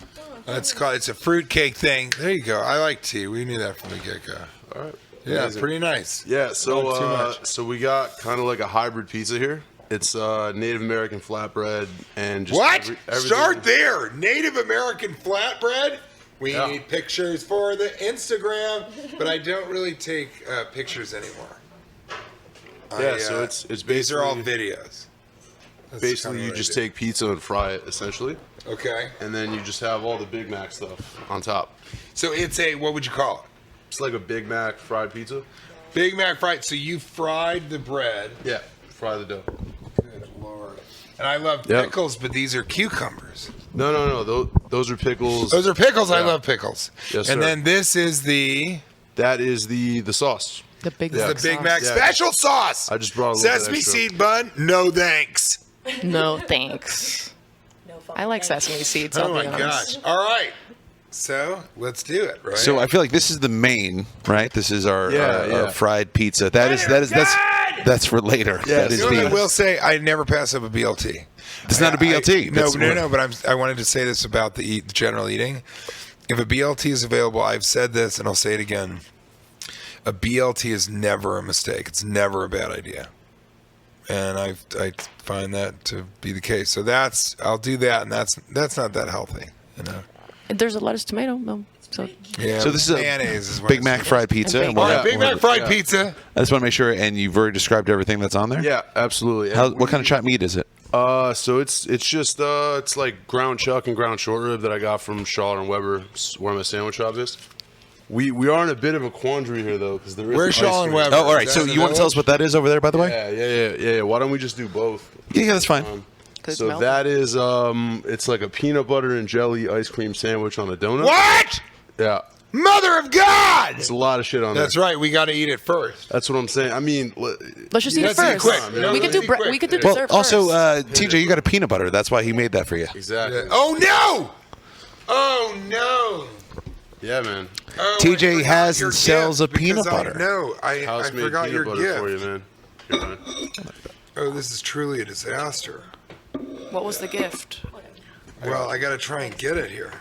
It's a fruitcake thing. There you go. I like tea. We knew that from the get-go. All right. Yeah, Amazing. pretty nice. Yeah. Not too much. So we got kind of like a hybrid pizza here. It's Native American flatbread and just What? everything. Start there. Native American flatbread. We Yeah. need pictures for the Instagram, but I don't really take pictures anymore. Yeah. So it's basically these are all videos. That's basically kinda you what I just do. take pizza and fry it essentially, Okay. and then you just have all the Big Mac stuff on top. So it's what would you call it? It's like a Big Mac fried pizza. Big Mac fried. So you fried the bread. Yeah. Fry the dough. Good Lord. And I love Yep. pickles, but these are cucumbers. No. Those are pickles. Those are pickles. I Yeah. love pickles. Yes, and sir. then this is the That is the sauce. The Big Yeah. Mac Big sauce. Mac Yeah. special sauce. I just brought a little bit Sesame extra. seed bun. No thanks. No thanks. I like sesame seeds. Oh I'll my be honest. gosh. All right. So let's do it, right? So I feel like this is the main, right? This is our Yeah. fried pizza. That's for later. Yeah, That is You know what I the. will say? I never pass up a BLT. It's not a BLT. No, That's what- no. But I wanted to say this about the general eating. If a BLT is available, I've said this and I'll say it again. A BLT is never a mistake. It's never a bad idea. And I find that to be the case. So I'll do that, and that's not that healthy, you know. There's a lettuce tomato. No. So Yeah. So this is mayonnaise is a what Big it's Mac for. fried pizza. And and we'll All right, have- Big we'll Mac have- fried yeah. pizza. I just want to make sure, and you've already described everything that's on there. Yeah, absolutely. What kind of chopped meat is it? So it's just it's like ground chuck and ground short rib that I got from Shaw and Weber, where my sandwich shop is. We are in a bit of a quandary here though, because there is Where's ice Shaw and cream. Weber? Oh, all right. Is So that in you want to tell us Village? what that is over there, by the way? Yeah. Why don't we just do both? Yeah, that's fine. it's So melted. that is it's like a peanut butter and jelly ice cream sandwich on a donut. What? Yeah, Mother of God! it's a lot of shit on That's there. right. We got to eat it first. That's what I'm saying. I mean, Let's just eat it Let's eat first. quick. No, We could let's do eat quick. we could do Well, dessert also, first. TJ, you got a peanut butter. That's why he made that for you. exactly. Oh no! Oh no! Yeah, man. Oh, TJ I forgot has your and sells gift a peanut because butter. No, I House made forgot peanut your butter gift. for you, man. Here, man. Oh, this is truly a disaster. What was the gift? Well, I got to try and get it here.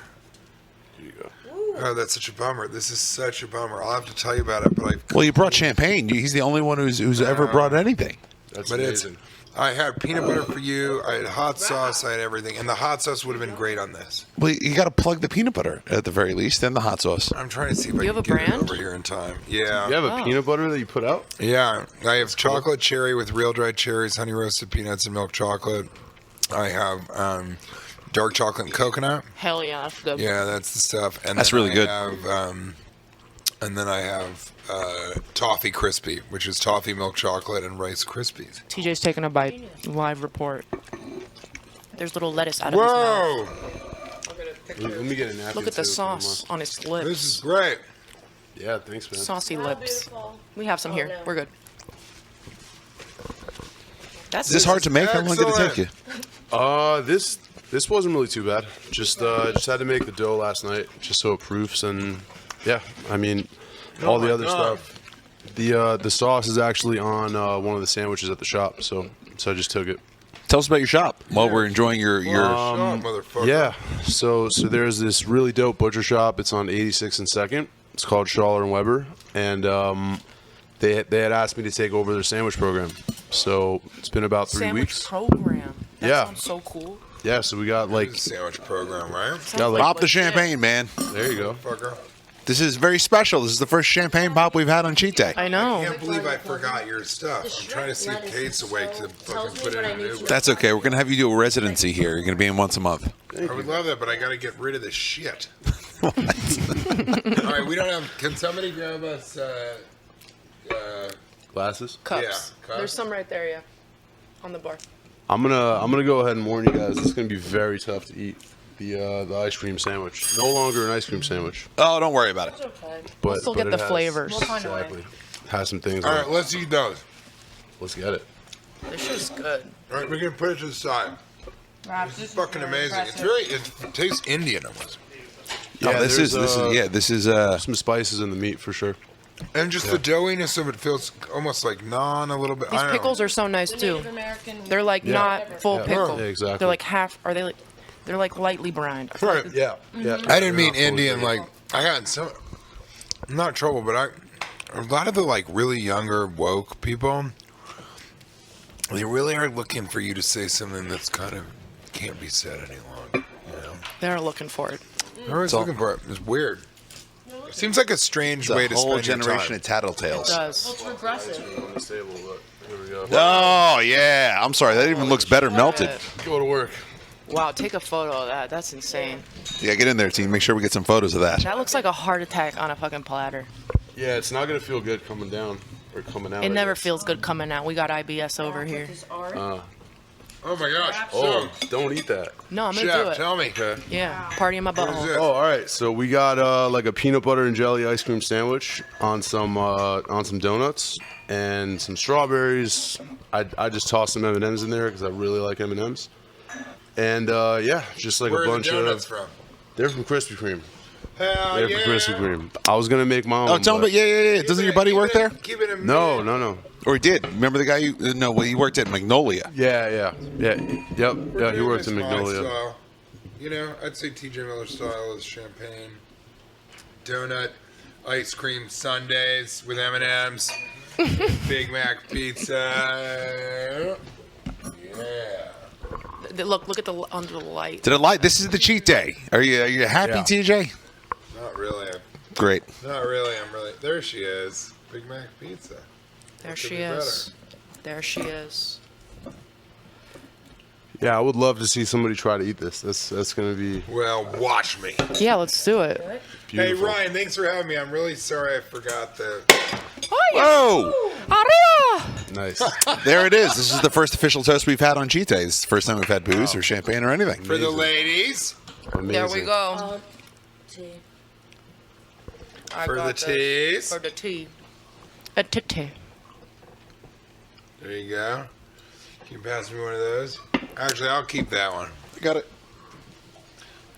Here you go. Oh, that's such a bummer. This is such a bummer. I'll have to tell you about it, but Well, you brought champagne. He's the only one who's ever brought anything. That's But amazing. I had peanut butter for you. I had hot sauce. I had everything, and the hot sauce would have been great on this. Well, you got to plug the peanut butter at the very least, and the hot sauce. I'm trying to see if I You can have a get it brand? over here in time. Yeah. You have a peanut butter that you put out? Yeah, I have chocolate cherry with real dried cherries, honey roasted peanuts, and milk chocolate. I have dark chocolate and coconut. Hell yeah, that's good. Yeah, that's the stuff. And That's then really I good. Have, and then I have toffee crispy, which is toffee milk chocolate and Rice Krispies. TJ's taking a bite. Live report. There's little lettuce out of his mouth. Whoa, Let me get a napkin. Look at the too, if you don't sauce mind. on his this is lips. great. Yeah, thanks, man. Saucy lips. We have some here. We're good. That's Is this hard to make? How long did it take you? This wasn't really too bad. Just had to make the dough last night, just so it proofs, and yeah, I mean, all the my other God. stuff. The sauce is actually on one of the sandwiches at the shop, so I just took it. Tell us about your shop while we're enjoying your. motherfucker. Yeah. So there's this really dope butcher shop. It's on 86th and 2nd. It's called Schaller and Weber, and they had asked me to take over their sandwich program. So it's been about 3 Sandwich weeks. program. That Yeah. sounds so cool. Yeah. So we got like Sandwich program, right? got like Pop the champagne, man. there you go. Fucker. This is very special. This is the first champagne pop we've had on Cheat Day. I I know. can't believe I forgot your stuff. I'm trying to see if Kate's awake to fucking put it in a new one. That's okay. We're gonna have you do a residency here. You're gonna be in once a month. I would love that, but I got to get rid of the shit. All right, we don't have. Can somebody grab us? Glasses. Cups. Yeah, cups. There's some right there, yeah. On the bar. I'm gonna go ahead and warn you guys. It's gonna be very tough to eat the ice cream sandwich. No longer an ice cream sandwich, Oh, don't worry about it. Okay. but Still but get it the has- flavors. Exactly. Has some things. All on right, it. let's eat those. Let's get it. This shit's good. All right, we're gonna put it to the side. Perhaps It's fucking amazing. It's very. It tastes Indian almost, Oh, this is some spices in the meat for sure. and just the doughiness of it feels almost like naan a little bit. These I don't pickles know. are so nice too. Native American. They're like Yeah. not full Yeah. pickle. Yeah, exactly. They're like half. Are they like? They're like lightly brined. Right. Yeah. Yeah. I didn't mean Indian. Like I got some. I'm not in trouble, but a lot of the like really younger woke people, they really are looking for you to say something that's kind of can't be said any longer. You know, They're looking for it. they're always looking for it. It's weird. It seems like a strange way the to whole spend generation your of time. tattletales. Does. It's regressive. On this table, look. Here we go. Oh yeah, I'm sorry. That even looks better melted. Go to work. Wow, take a photo of that. That's insane. Yeah, get in there, team. Make sure we get some photos of that. That looks like a heart attack on a fucking platter. Yeah, it's not gonna feel good coming down or coming out. It I never guess. feels good coming out. We got IBS over here. Oh my gosh! Oh, don't eat that. No, I'm gonna do Chef, it. tell me. Yeah, party in my What is butthole. this? Oh, all right. So we got like a peanut butter and jelly ice cream sandwich on some donuts and some strawberries. I just tossed some M&Ms in there because I really like M&Ms. And yeah, just like Where a are bunch the donuts of. from? They're from Krispy Kreme. Hell They're yeah! from Krispy Kreme. I was gonna make my own. Oh, tell him. but- Yeah. Doesn't your buddy work there? Keep it in No, no. Or he did? Remember the guy you? No, well, he worked at Magnolia. Yeah. Yep. Yeah, he worked in Magnolia. Style. You know, I'd say TJ Miller style is champagne, donut, ice cream sundaes with M&Ms, Big Mac pizza. Yeah. Look at the under the light. Did it light? This is the cheat day. Are you happy, Yeah. TJ? Not really. Great. Not really. I'm really. There she is. Big Mac pizza. There Could she be is. There she is. Yeah, I would love to see somebody try to eat this. That's gonna be Well, watch me. Yeah, let's do it. beautiful. Hey Ryan, thanks for having me. I'm really sorry I forgot the. Whoa! Arriba! Nice. There it is. This is the first official toast we've had on cheat day. This is the first time we've had booze or champagne or anything. For the ladies. Amazing. There we go. Tea. I For the got this. teas. For the tea. A titty. There you go. Can you pass me one of those? Actually, I'll keep that one. Got it.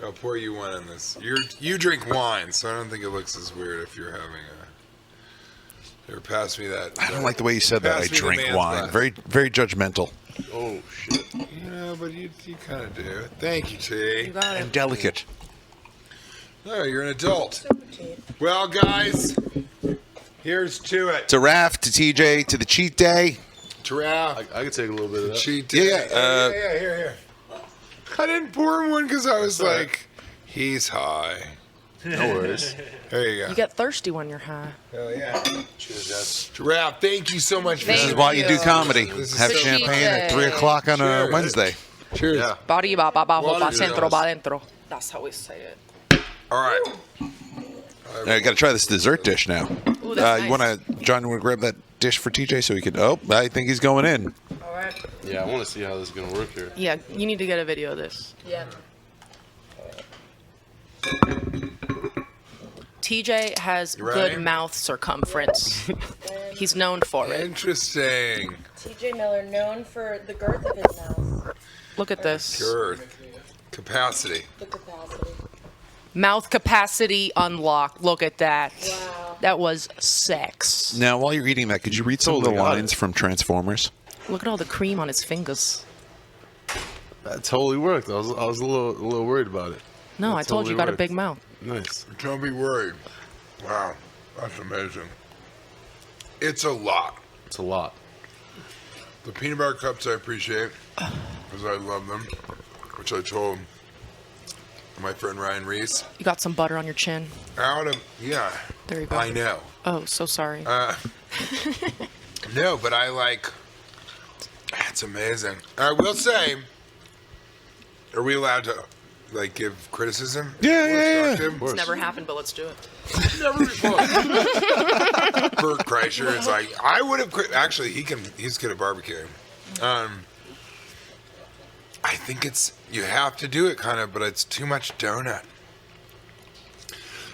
I'll pour you one in this. You drink wine, so I don't think it looks as weird if you're having a. Here, pass me that. I don't like the way you said that. I Pass me the drink man's wine. glass. Very, very judgmental Oh shit. Yeah, but you kind of do. Thank you, T. You got and it. delicate. Oh, you're an adult. Well, guys, here's to it. To Raph, to TJ, to the cheat day. Giraffe. I could take a little bit of that. Cheat Yeah, day. yeah, Yeah, here. I didn't pour him one because I was all right. like, he's high. No worries. There you go. You get thirsty when you're high. Hell yeah. Cheers, guys. Giraffe, thank you so much for This is Thank why you do you. comedy. This is Have so champagne at fun. 3 o'clock on a Cheers. Wednesday. Cheers. Yeah. Arriba, pa abajo, pa Water centro, girls. pa dentro. That's how we say it. All right. I got to try this dessert dish now. Ooh, that's You nice. want to, John? You want to grab that dish for TJ so he can? Oh, I think he's going in. All right. Yeah, I want to see how this is gonna work here. Yeah, you need to get a video of this. Yeah. TJ has You good ready? mouth circumference. He's known for it. Interesting. TJ Miller, known for the girth of his mouth, Look at this. Girth. Capacity. the capacity. Mouth capacity unlocked. Look at that. Wow. That was sex. Now, while you're eating that, could you read some of the Totally got lines it. from Transformers? Look at all the cream on his fingers. That totally worked. I was a little worried about it. No, That I told you, totally you got a worked. big mouth. Nice. Don't be worried. Wow, that's amazing. It's a lot. It's a lot. The peanut butter cups I appreciate because I love them, which I told my friend Ryan Reiss. You got some butter on your chin. Yeah. There you go. I know. Oh, so sorry. No, but I like. It's amazing. I will say, are we allowed to like give criticism? Yeah. It's never happened, but let's do it. Never before. Bert Kreischer is like, I would have. Actually, he's good at barbecuing. I think you have to do it kind of, but it's too much donut,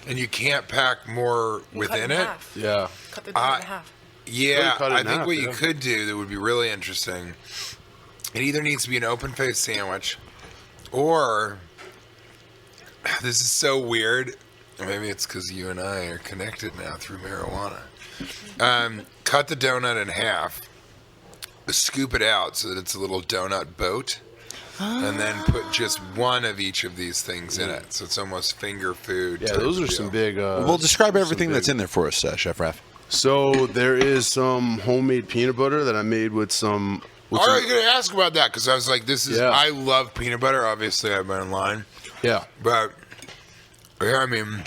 and you can't pack more within it. Yeah. Cut the donut in half. Yeah, cut it I in think half, what you yeah. could do that would be really interesting. It either needs to be an open-faced sandwich, or this is so weird. Maybe it's because you and I are connected now through marijuana. Cut the donut in half, scoop it out so that it's a little donut boat, and then put just one of each of these things in it. So it's almost finger food. Yeah, type those are deal. some big. Well, describe some everything big- that's in there for us, Chef Raph. So there is some homemade peanut butter that I made with some. I was going to ask about that because I was like, this is. Yeah. I love peanut butter. Obviously, I've been in line. Yeah. But yeah, I mean,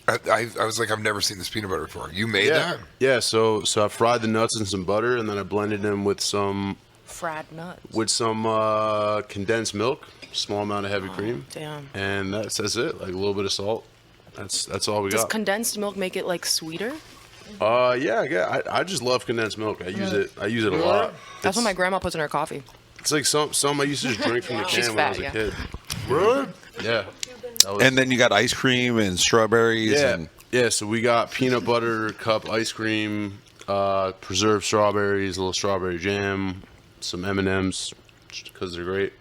I was like, I've never seen this peanut butter before. You made that? Yeah. So I fried the nuts in some butter and then I blended them with some Frad nuts. condensed milk, small amount of heavy cream, Damn. and that's it. Like a little bit of salt. That's all we Does got. condensed milk make it like sweeter? Yeah. I just love condensed milk. I use it a lot. That's what my grandma puts in her coffee. It's like some I used to just drink from the She's can when I was fat, a yeah. kid. Really? Yeah. That was- And then you got ice cream and strawberries. Yeah, And yeah. So we got peanut butter cup ice cream, preserved strawberries, a little strawberry jam, some M&Ms because they're great,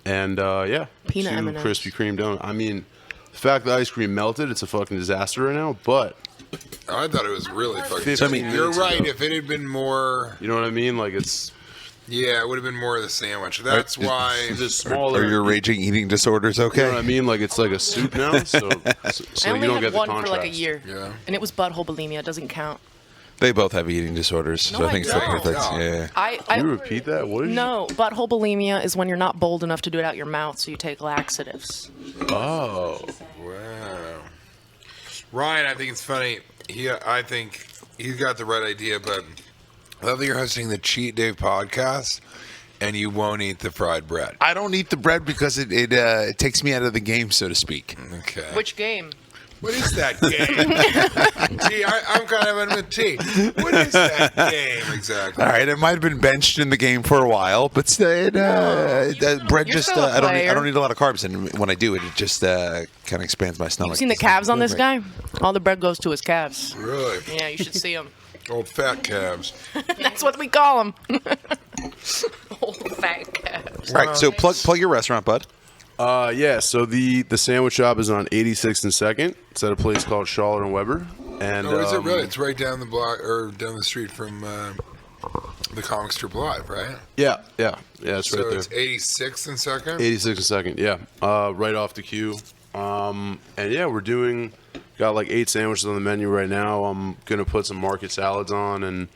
and Peanut two M&Ms. Krispy Kreme donut. I mean, the fact that ice cream melted, it's a fucking disaster right now. But I thought it was really fucking. 15 You're minutes right. ago. If it had been more, you know what I mean? Like it's yeah, it would have been more of the sandwich. That's why. just smaller. are your raging eating disorders You know what okay? I mean? Like it's like a soup now, so I only you don't had get the one contrast. for like a year. Yeah. And it was butthole bulimia. It doesn't count. They both have eating disorders, so No, I think I it's the don't. perfect. No. Yeah. I Can you repeat that? What is No, butthole bulimia is when you're not bold enough to do it out your mouth, so you take laxatives. Oh, Wow. Ryan, I think it's funny. I think he's got the right idea, but I love that you're hosting the Cheat Day podcast, and you won't eat the fried bread. I don't eat the bread because it takes me out of the game, so to speak. Okay. Which game? What is that game? Gee, I'm kind of an T. What is that game exactly? All right, it might have been benched in the game for a while, but the bread You're just still a I don't player. need a lot of carbs, and when I do it, it just kind of expands my stomach. You seen the calves on this guy? All the bread goes to his calves. Really? Yeah, you should see them. Old fat calves. That's what we call them. Old fat calves. All right, so plug your restaurant, bud. yeah. So the sandwich shop is on 86th and 2nd. It's at a place called Schaller and Weber. And Oh, is it really? It's right down the block or down the street from the comic strip live, right? Yeah. It's So right there. it's 86th and 2nd? 86th and 2nd. Yeah. Right off the queue. And yeah, we're got like 8 sandwiches on the menu right now. I'm gonna put some market salads on and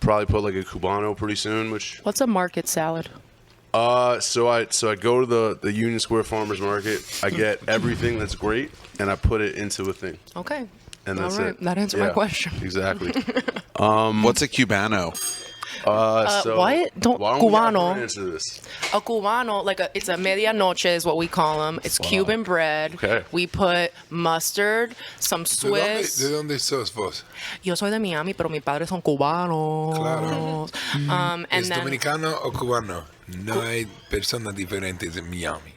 probably put like a Cubano pretty soon. Which What's a market salad? so I go to the Union Square Farmers Market. I get everything that's great and I put it into a thing. Okay. And that's All right. it. That answered my Yeah, question. Exactly. What's a Cubano? So what? Don't- why don't we have Cubano. her answer this? A cubano, it's a medianoche is what we call them. It's Cuban bread. Okay. We put mustard, some Swiss. ¿De dónde sos vos? Yo soy de Miami, pero mis padres son cubanos. Claro. And ¿Es then dominicano o cubano? No hay personas diferentes en Miami.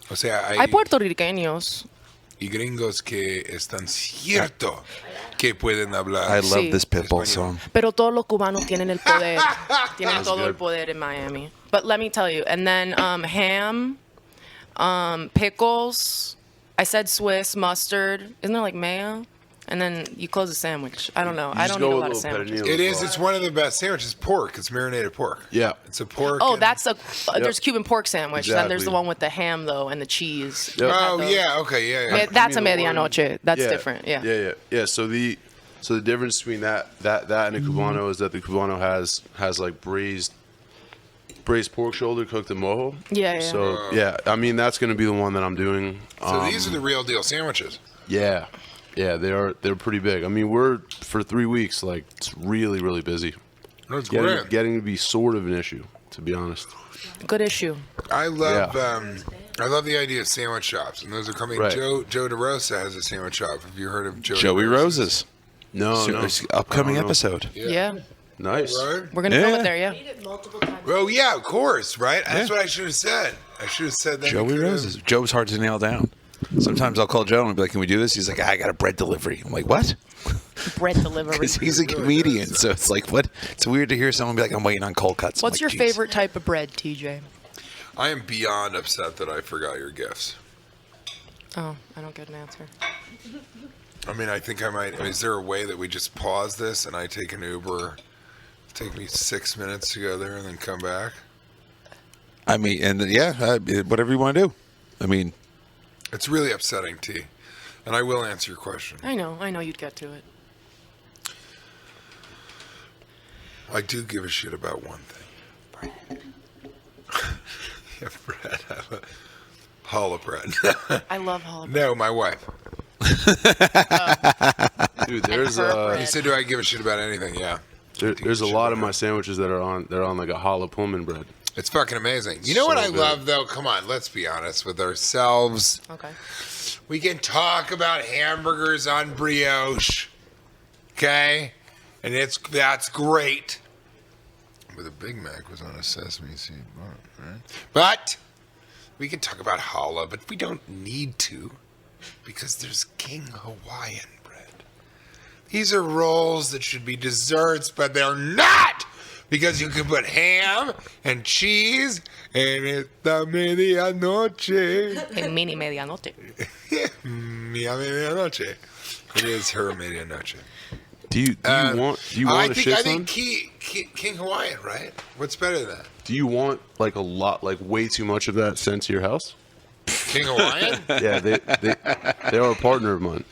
O sea, hay puertorriqueños. y gringos que están cierto que pueden hablar. I love Sí. this Pitbull Español. song. Pero todos los cubanos tienen el poder. Tienen todo el good. poder in Miami. But let me tell you. And then ham, pickles. I said Swiss, mustard. Isn't there like mayo? And then you close the sandwich. I don't know. I just don't go eat a with lot of a little sandwiches. pepperoni. It is. It's one of the best sandwiches. Pork. It's marinated pork. Yeah. It's a pork. Oh, and- that's there's Cuban pork sandwich. Then there's the Exactly. one with the ham though and the cheese. Yep. Oh yeah. Okay. Yeah. Yeah. That's a I mean, the one- medianoche. That's different. Yeah. Yeah. So the difference between that and a cubano is that the cubano has like braised pork shoulder cooked in mojo. Yeah. So yeah, I mean that's gonna be the one that I'm doing. So these are the real deal sandwiches. Yeah, they're pretty big. I mean, we're for 3 weeks, like it's really, really busy. That's great. Getting to be sort of an issue, to be honest. Good issue. I love Yeah. I love the idea of sandwich shops, and those are coming. Right. Joe DeRosa has a sandwich shop. Have you heard of Joey Rose's. No. Upcoming I don't know. episode. Yeah. Nice. Right? We're gonna film Yeah. it there. Yeah. Oh yeah, of course, right? That's what I should have said. I should have said that. Joey Rose's. Joe's hard to nail down. Sometimes I'll call Joe and be like, "Can we do this?" He's like, "I got a bread delivery." I'm like, "What?" Bread delivery. Because he's a comedian, so it's like, what? It's weird to hear someone be like, "I'm waiting on cold cuts." I'm What's like, your "Geez." favorite type of bread, TJ? I am beyond upset that I forgot your gifts. Oh, I don't get an answer. I mean, I think I might. Is there a way that we just pause this and I take an Uber? Take me 6 minutes to go there and then come back. I mean, and whatever you want to do. I mean, It's really upsetting, T. And I will answer your question. I know you'd get to it. I do give a shit about one thing. Bread. Yeah, bread. Challah bread. I love challah bread. No, my wife. Dude, there's her He bread. said, "Do I give a shit about anything?" Yeah. there's a lot of my sandwiches that are on like a challah Pullman bread. It's fucking amazing. You know what So I good. love though? Come on, let's be honest with ourselves. Okay. We can talk about hamburgers on brioche, okay? And that's great. But the Big Mac was on a sesame seed bun, right? But we can talk about challah, but we don't need to because there's King Hawaiian bread. These are rolls that should be desserts, but they're not! Because you can put ham and cheese and it's the medianoche. A mini medianoche. Mi medianoche. It is her medianoche. Do you want I a think, shit I ton? think King Hawaiian, right? What's better than that? Do you want like a lot, like way too much of that sent to your house? King Hawaiian? Yeah, they are a partner of mine.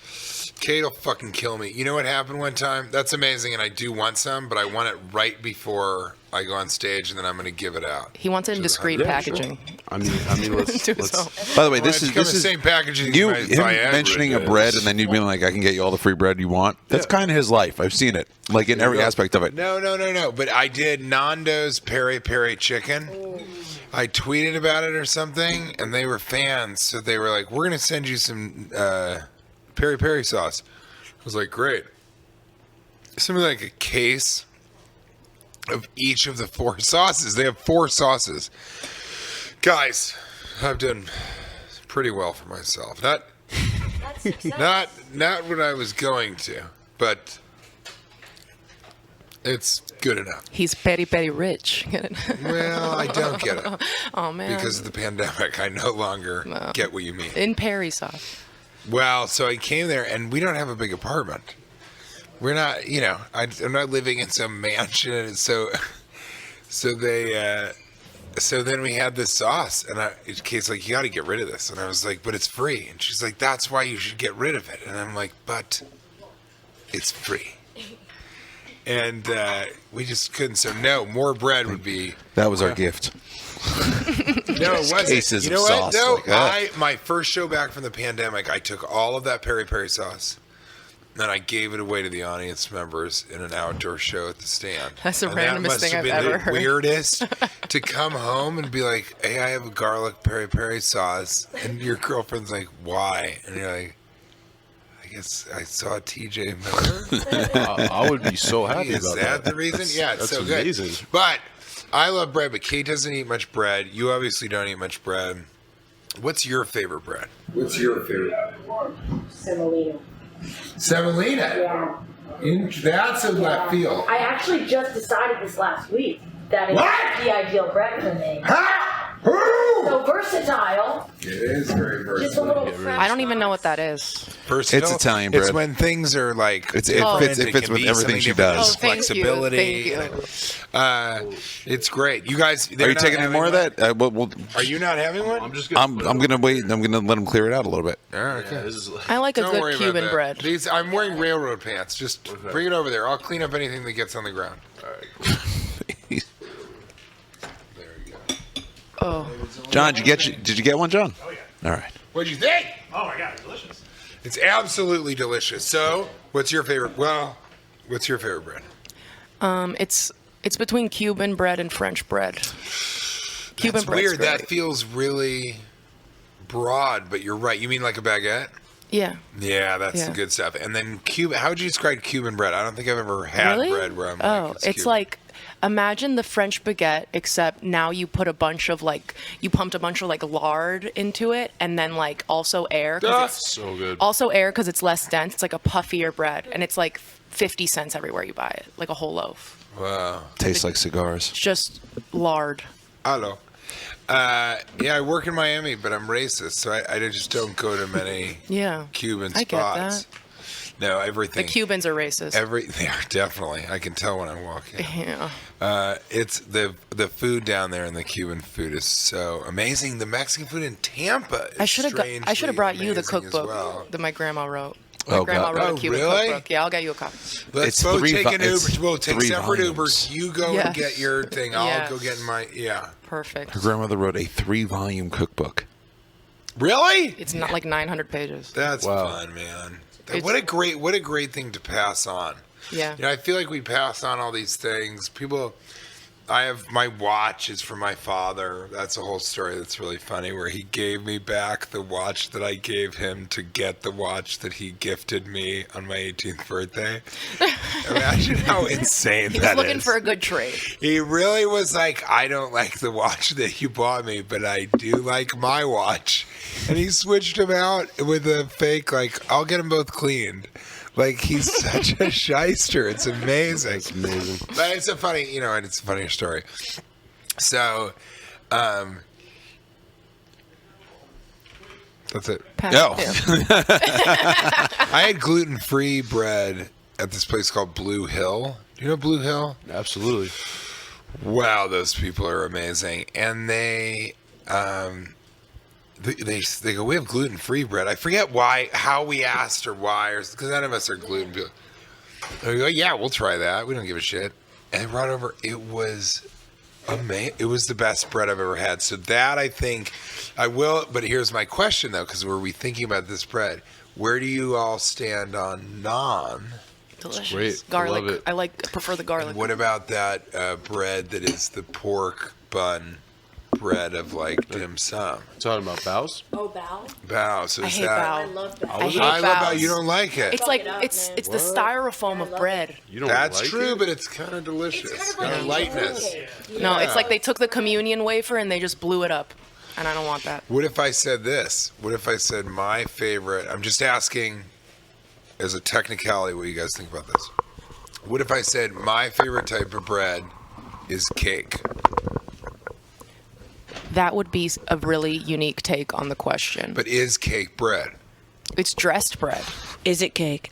Kate'll fucking kill me. You know what happened one time? That's amazing, and I do want some, but I want it right before I go on stage, and then I'm going to give it out. He wants it in discreet Yeah, packaging. Sure. I mean, let's. Do let's so. by the way, Well, this it's is become this the is same packaging you as him my Viagra mentioning a does. bread and then you being like, "I can get you all the free bread you want." That's kind of his life. I've seen it, like in every aspect of it. No. But I did Nando's Peri Peri chicken. I tweeted about it or something, and they were fans, so they were like, "We're going to send you some Peri Peri sauce." I was like, "Great." Something like a case of each of the 4 sauces. They have 4 sauces. Guys, I've done pretty well for myself. Not what I was going to, but it's good enough. He's peri peri rich. Get it? Well, I don't get it. Oh man. Because of the pandemic, I no longer get what you mean. In peri sauce. Well, so I came there, and we don't have a big apartment. We're not, I'm not living in some mansion. So then we had this sauce, and Kate's like, "You got to get rid of this." And I was like, "But it's free." And she's like, "That's why you should get rid of it." And I'm like, "But it's free." And we just couldn't. So no, more bread would be. That was our gift. No, it wasn't. Cases You know of what? sauce No, like that. my first show back from the pandemic, I took all of that peri peri sauce, and I gave it away to the audience members in an outdoor show at the stand. That's the And that randomest must thing have I've been ever the heard. Weirdest to come home and be like, "Hey, I have a garlic peri peri sauce," and your girlfriend's like, "Why?" And you're like, "I guess I saw TJ Miller." I would be so happy Is about that the reason? Yeah, it's that's so good. amazing. But I love bread, but Kate doesn't eat much bread. You obviously don't eat much bread. What's your favorite bread? What's your favorite? Semolina. Semolina. Yeah. That's a left field. I actually just decided this last week that it's What? the ideal bread for me. Ha! Who? So first versatile. It is very Just a little French I don't even know what that is. versatile. It's Italian It's bread. when things are like It different, fits can with be everything something she different. does. Oh, thank you. Flexibility. Thank you. It's great. You guys, Are you taking any more of that? Are you not having one? I'm just I'm gonna wait. I'm gonna let him clear it out a little bit. All right, okay. This is like, I like a Don't worry good about Cuban that. bread. These, I'm wearing railroad pants. Just bring it over there. I'll clean up anything that gets on the ground. There you go. Oh, John, did you get one, John? Oh yeah. All right. What'd you think? Oh my god, it's delicious. It's absolutely delicious. So, what's your favorite? Well, what's your favorite bread? it's between Cuban bread and French bread. Cuban That's bread's weird. great. That feels really broad, but you're right. You mean like a baguette? Yeah. Yeah, that's Yeah. the good stuff. And then Cuban. How would you describe Cuban bread? I don't think I've ever had Really? bread where I'm oh, like, it's Cuban. like imagine the French baguette, except now you put a bunch of you pumped a bunch of lard into it, and then also air. 'Cause Ah. it's so good. also air because it's less dense. It's like a puffier bread, and it's like 50 cents everywhere you buy it, like a whole loaf. Wow. Tastes like cigars. It's just lard. Hello. Yeah, I work in Miami, but I'm racist, so I just don't go to many Yeah. Cuban I get spots. that. No, The everything. Cubans are racist. They are definitely. I can tell when I walk in. Yeah. It's the food down there, and the Cuban food is so amazing. The Mexican food in Tampa. Is I should have brought you the amazing as cookbook well. that my grandma wrote. My Oh, grandma God. wrote Oh, a Cuban really? cookbook. Yeah, I'll get you a copy. Let's It's both three take vo- an Uber. it's We'll take 3 separate volumes. Ubers. You go Yes. and get your thing. I'll go Yes. get my. Yeah. Perfect. Her grandmother wrote a 3-volume cookbook. Really? It's not like 900 pages. That's Wow. fun, man. It's- What a great thing to pass on. Yeah. You know, I feel like we pass on all these things. People, I have my watch is from my father. That's a whole story that's really funny where he gave me back the watch that I gave him to get the watch that he gifted me on my 18th birthday. Imagine how insane He was that looking is. for a good trade. He really was like, I don't like the watch that you bought me, but I do like my watch. And he switched him out with a fake, I'll get them both cleaned. He's such a shyster. It's amazing. It's amazing. But it's a funny, it's a funny story. So, that's it. Pass No. it. I had gluten-free bread at this place called Blue Hill. Do you know Blue Hill? Absolutely. Wow, those people are amazing. And they go, we have gluten-free bread. I forget how we asked or why, because none of us are gluten. We go, yeah, we'll try that. We don't give a shit. And they brought over, it was amazing. It was the best bread I've ever had. So that I think I will, but here's my question though, because were we thinking about this bread? Where do you all stand on naan? Delicious. great. I Garlic. love it. I prefer the garlic. What about that bread that is the pork bun bread of dim sum? Talking about bows? Oh, Bao? Bao. So I is hate that? I bao. love Bao. I hate I love baos. bao. You don't like it. It's like it up, it's man. it's the styrofoam of bread. You don't That's like true, it? but it's kind of delicious. It's Got kind a of lightness. Okay. No, it's like they took the communion wafer and they just blew it up, and I don't want that. What if I said this? What if I said my favorite? I'm just asking as a technicality what you guys think about this. What if I said my favorite type of bread is cake? That would be a really unique take on the question. But is cake bread? It's dressed bread. Is it cake?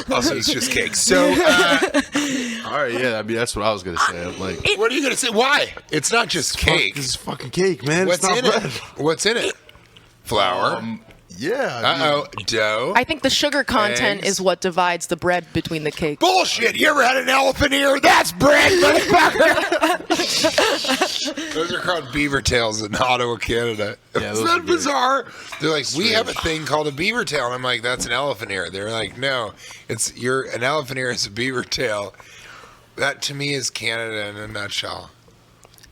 Also, it's just cake. So, All right, yeah, I mean, that's what I was going to say. I'm like, what are you going to say? Why? It's not just cake. This is fucking cake, man. What's it's not in bread. it? What's in it? Flour. Yeah. I mean, Uh-oh. Dough. I think the sugar content Eggs. is what divides the bread between the cake. Bullshit! You ever had an elephant ear? That's bread, motherfucker! Those are called beaver tails in Ottawa, Canada. Yeah, Isn't those are that great. bizarre? They're like, we have a thing called a beaver tail. And I'm like, that's an elephant ear. They're like, no, an elephant ear is a beaver tail. That to me is Canada in a nutshell.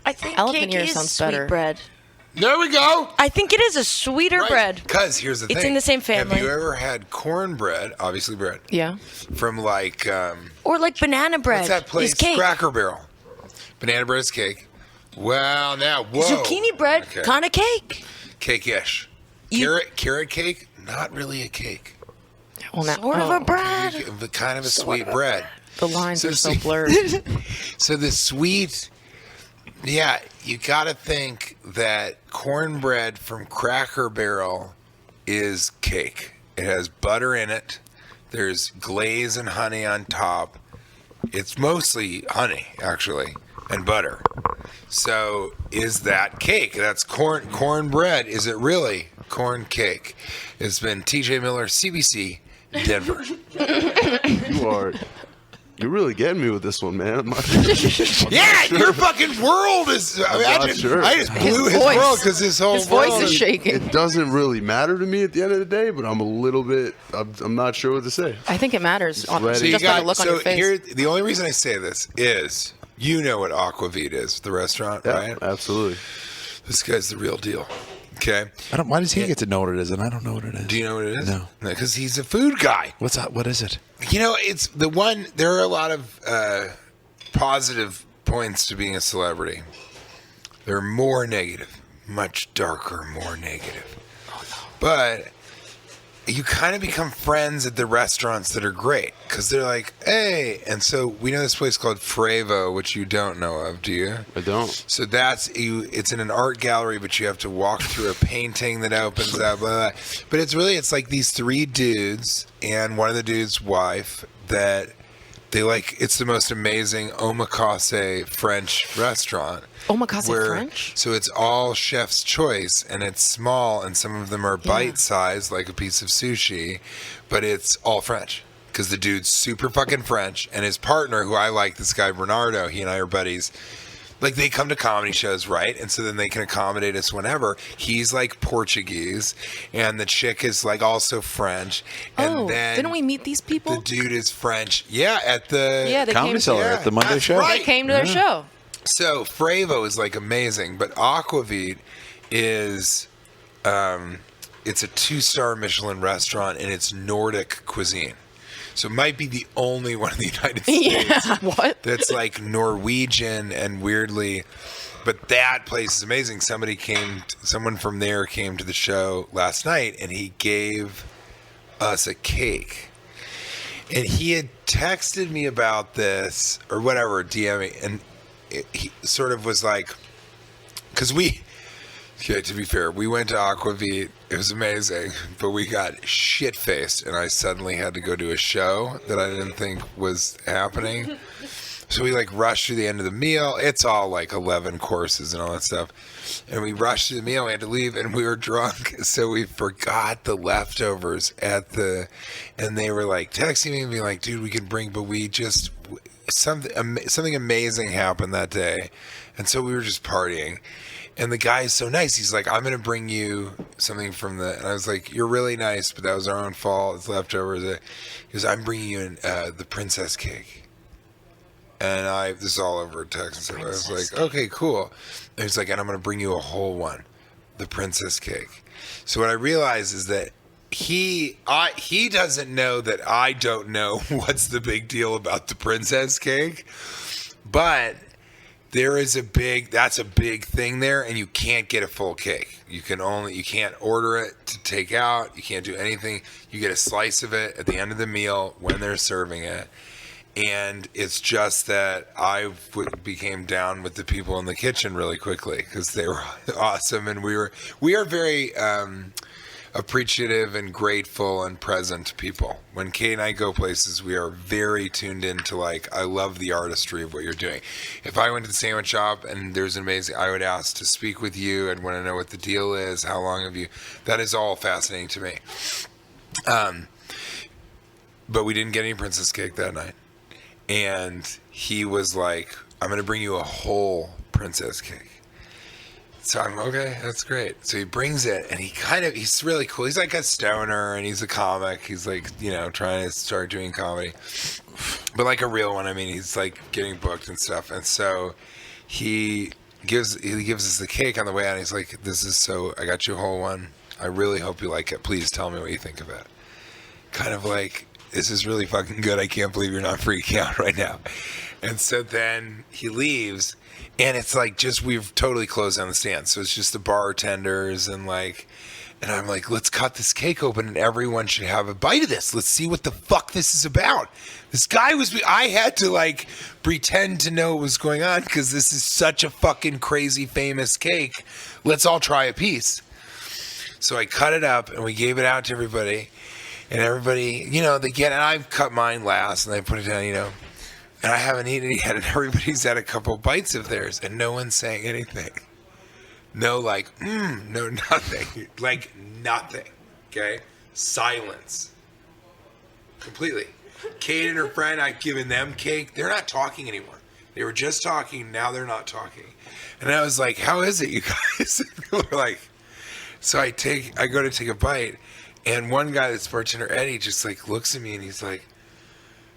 I think Elephant cake ear is sounds sweet better. bread. There we go. I think it is a sweeter bread. Because here's the thing. It's in the same family. Have you ever had cornbread? Obviously bread. Yeah. From Or like banana bread. what's that place? Is cake. Cracker Barrel. Banana bread is cake. Well, now, whoa. Zucchini bread, Okay. kind of cake. Cake-ish. You- Carrot cake, not really a cake. Well, now, Sort of a bread. But kind of a sweet bread. The lines So are so see- blurred. So the sweet Yeah, you got to think that cornbread from Cracker Barrel is cake. It has butter in it. There's glaze and honey on top. It's mostly honey, actually, and butter. So is that cake? That's cornbread. Is it really corn cake? It's been TJ Miller, CBC, Denver. You're really getting me with this one, man. I'm not, Yeah, your fucking world is. not sure. I just blew his voice- world because his whole His voice world is shaking. It doesn't really matter to me at the end of the day, but I'm a little bit. I'm not sure what to say. I think it matters. ready. So you Just by got the look on your face. here. The only reason I say this is you know what Aquavit is, the restaurant, Yeah, right? absolutely. This guy's the real deal. Okay. Why does he get to know what it is, and I don't know what it is? Do you know what it is? No. Because he's a food guy. What's that? What is it? You know, it's the one. There are a lot of positive points to being a celebrity. There are more negative, much darker, more negative. But you kind of become friends at the restaurants that are great because they're like, hey. And so we know this place called Frevo, which you don't know of, do you? I don't. So that's you. It's in an art gallery, but you have to walk through a painting that opens up. Blah, blah. But it's like these three dudes and one of the dudes' wife that they like. It's the most amazing omakase French restaurant. Omakase French? So it's all chef's choice, and it's small, and some of them are bite-sized, like a piece of sushi, but it's all French. Because the dude's super fucking French, and his partner, who I like, this guy Bernardo, he and I are buddies, like they come to comedy shows, right? And so then they can accommodate us whenever. He's like Portuguese, and the chick is like also French. And then didn't we meet these people? the dude is French. Yeah, at the They Comedy came. Cellar at the Monday that's show. right. They came to their show. So Frevo is like amazing, but Aquavit is it's a 2-star Michelin restaurant and it's Nordic cuisine. So it might be the only one in the United States What? that's like Norwegian and weirdly, but that place is amazing. Someone from there came to the show last night and he gave us a cake. And he had texted me about this or whatever, DM me, and he sort of was like, because to be fair, we went to Aquavit. It was amazing, but we got shit-faced, and I suddenly had to go to a show that I didn't think was happening. So we like rushed through the end of the meal. It's all like 11 courses and all that stuff. And we rushed through the meal. We had to leave, and we were drunk, so we forgot the leftovers and they were like texting me and being like, dude, we can bring, but we just, something amazing happened that day. And so we were just partying. And the guy is so nice. He's like, I'm going to bring you something and I was like, you're really nice, but that was our own fault. It's leftovers. He goes, I'm bringing you the princess cake. And this is all over text. And so I was like, okay, cool. And he's like, and I'm going to bring you a whole one, the princess cake. So what I realized is that he doesn't know that I don't know what's the big deal about the princess cake, but that's a big thing there, and you can't get a full cake. You can't order it to take out. You can't do anything. You get a slice of it at the end of the meal when they're serving it. And it's just that I became down with the people in the kitchen really quickly because they were awesome, and we are very appreciative and grateful and present people. When Kate and I go places, we are very tuned into like, I love the artistry of what you're doing. If I went to the sandwich shop and there's an amazing, I would ask to speak with you and want to know what the deal is, how long have you, that is all fascinating to me. But we didn't get any princess cake that night. And he was like, I'm going to bring you a whole princess cake. So I'm okay, that's great. So he brings it, and he's really cool. He's like a stoner, and he's a comic. He's like, trying to start doing comedy, but like a real one. I mean, he's like getting booked and stuff. And so he gives us the cake on the way out. And he's like, I got you a whole one. I really hope you like it. Please tell me what you think of it. Kind of like, this is really fucking good. I can't believe you're not freaking out right now. And so then he leaves. And it's like we've totally closed down the stand. So it's just the bartenders and like And I'm like, let's cut this cake open and everyone should have a bite of this. Let's see what the fuck this is about. This guy I had to like pretend to know what was going on because this is such a fucking crazy famous cake. Let's all try a piece. So I cut it up and we gave it out to everybody. And everybody, you know, they get it. And I've cut mine last and I put it down, you know. And I haven't eaten it yet. And everybody's had a couple bites of theirs and no one's saying anything. No, like, no, nothing. Like, nothing. Okay? Silence. Completely. Kate and her friend, I've given them cake. They're not talking anymore. They were just talking. Now they're not talking. And I was like, how is it, you guys? They were like, so I go to take a bite. And one guy that's bartender, Eddie, just like looks at me and he's like,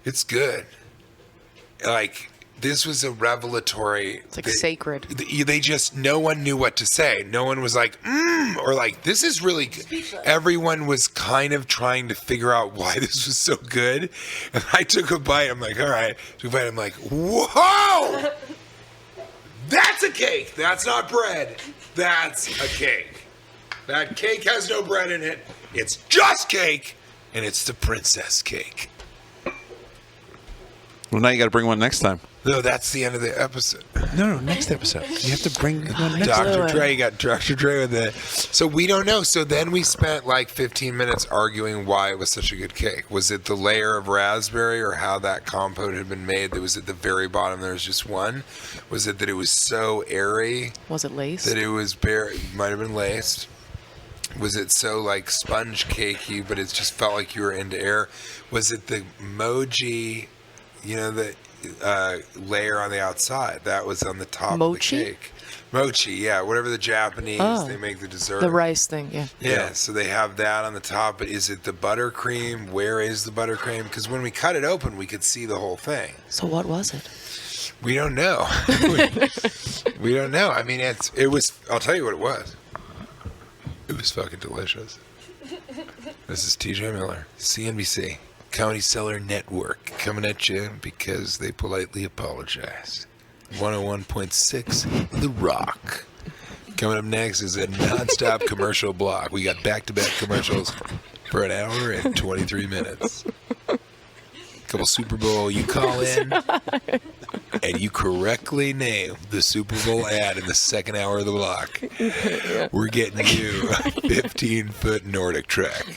it's good. Like, this was a revelatory. It's like sacred. They just, no one knew what to say. No one was like, or like, this is really good. Everyone was kind of trying to figure out why this was so good. And I took a bite. I'm like, all right. Took a bite. I'm like, whoa! That's a cake. That's not bread. That's a cake. That cake has no bread in it. It's just cake. And it's the princess cake. Well, now you got to bring one next time. No, that's the end of the episode. No, next episode. You have to bring one next time. Dr. Dre got Dr. Dre with it. So we don't know. So then we spent like 15 minutes arguing why it was such a good cake. Was it the layer of raspberry or how that compote had been made that was at the very bottom? There was just one. Was it that it was so airy? Was it laced? That it was bare. Might have been laced. Was it so like sponge cakey, but it just felt like you were into air? Was it the mochi, you know, the layer on the outside that was on the top Mochi? of the cake? Mochi, yeah, whatever the Japanese, they make the dessert. The rice thing, yeah. Yeah, so they have that on the top, but is it the buttercream? Where is the buttercream? Because when we cut it open, we could see the whole thing. So what was it? We don't know. We don't know. I mean, it was, I'll tell you what it was. It was fucking delicious. This is TJ Miller, CNBC. Comedy Cellar Network coming at you because they politely apologize. 101.6 The Rock. Coming up next is a non-stop commercial block. We got back-to-back commercials for an hour and 23 minutes. Couple Super Bowl, you call in and you correctly name the Super Bowl ad in the second hour of the block. We're getting you a 15-foot Nordic track.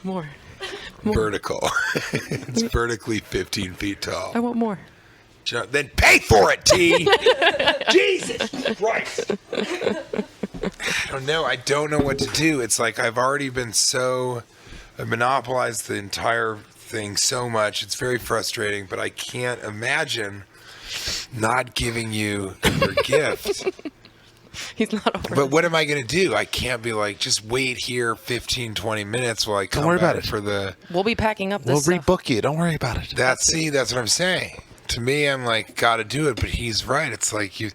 More. Vertical. It's vertically 15 feet tall. I want more. Then pay for it, T. Jesus Christ. I don't know. I don't know what to do. It's like I've already been I've monopolized the entire thing so much. It's very frustrating, but I can't imagine not giving you your gift. He's not over. But what am I going to do? I can't be like, just wait here 15, 20 minutes while I come worry about back it. for the... We'll be packing up We'll this stuff. rebook you. Don't worry about it. That's what I'm saying. To me, I'm like, got to do it, but he's right. It's like you...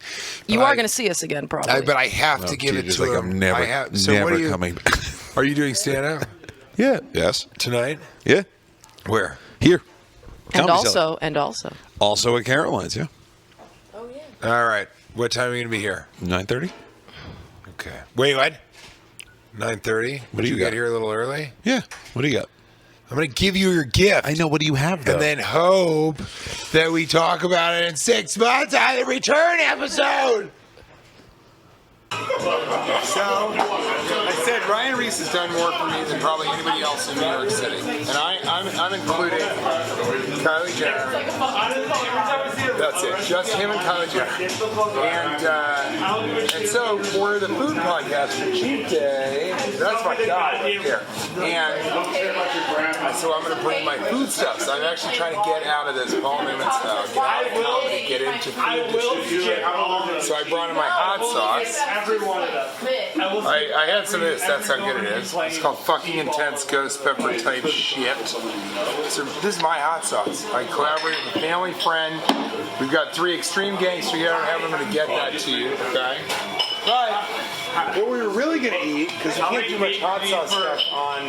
You are going to see us again, probably. But I have to give it just to like him. I'm never, what are you, coming back. Are you doing stand-up Yeah. Yes. tonight? Yeah. Where? Here. and Comedy Cellar. also. Also at Caroline's, yeah. Oh, yeah. All right. What time are you going to be here? 9:30? Okay. Wait, what? 9:30? What do you get got? here a little early? Yeah. What do you got? I'm going to give you your gift. I know. What do you have, though? And then hope that we talk about it in 6 months on the return episode. So, I said Ryan Reiss has done more for me than probably anybody else in New York City. And I'm including Kylie Jenner. That's it. Just him and Kylie Jenner. And so for the food podcast for Cheat Day, that's my guy right there. And so I'm going to bring my food stuff. So I'm actually trying to get out of this Paul Newman style, get out of comedy, get into food distribution. So I brought in my hot sauce. I had some of this. That's how good it is. It's called fucking intense ghost pepper type shit. So this is my hot sauce. I collaborate with a family friend. We've got 3 extreme gangsters here. I don't have them. I'm going to get that to you, okay? But what we were really going to eat, because we can't do much hot sauce stuff on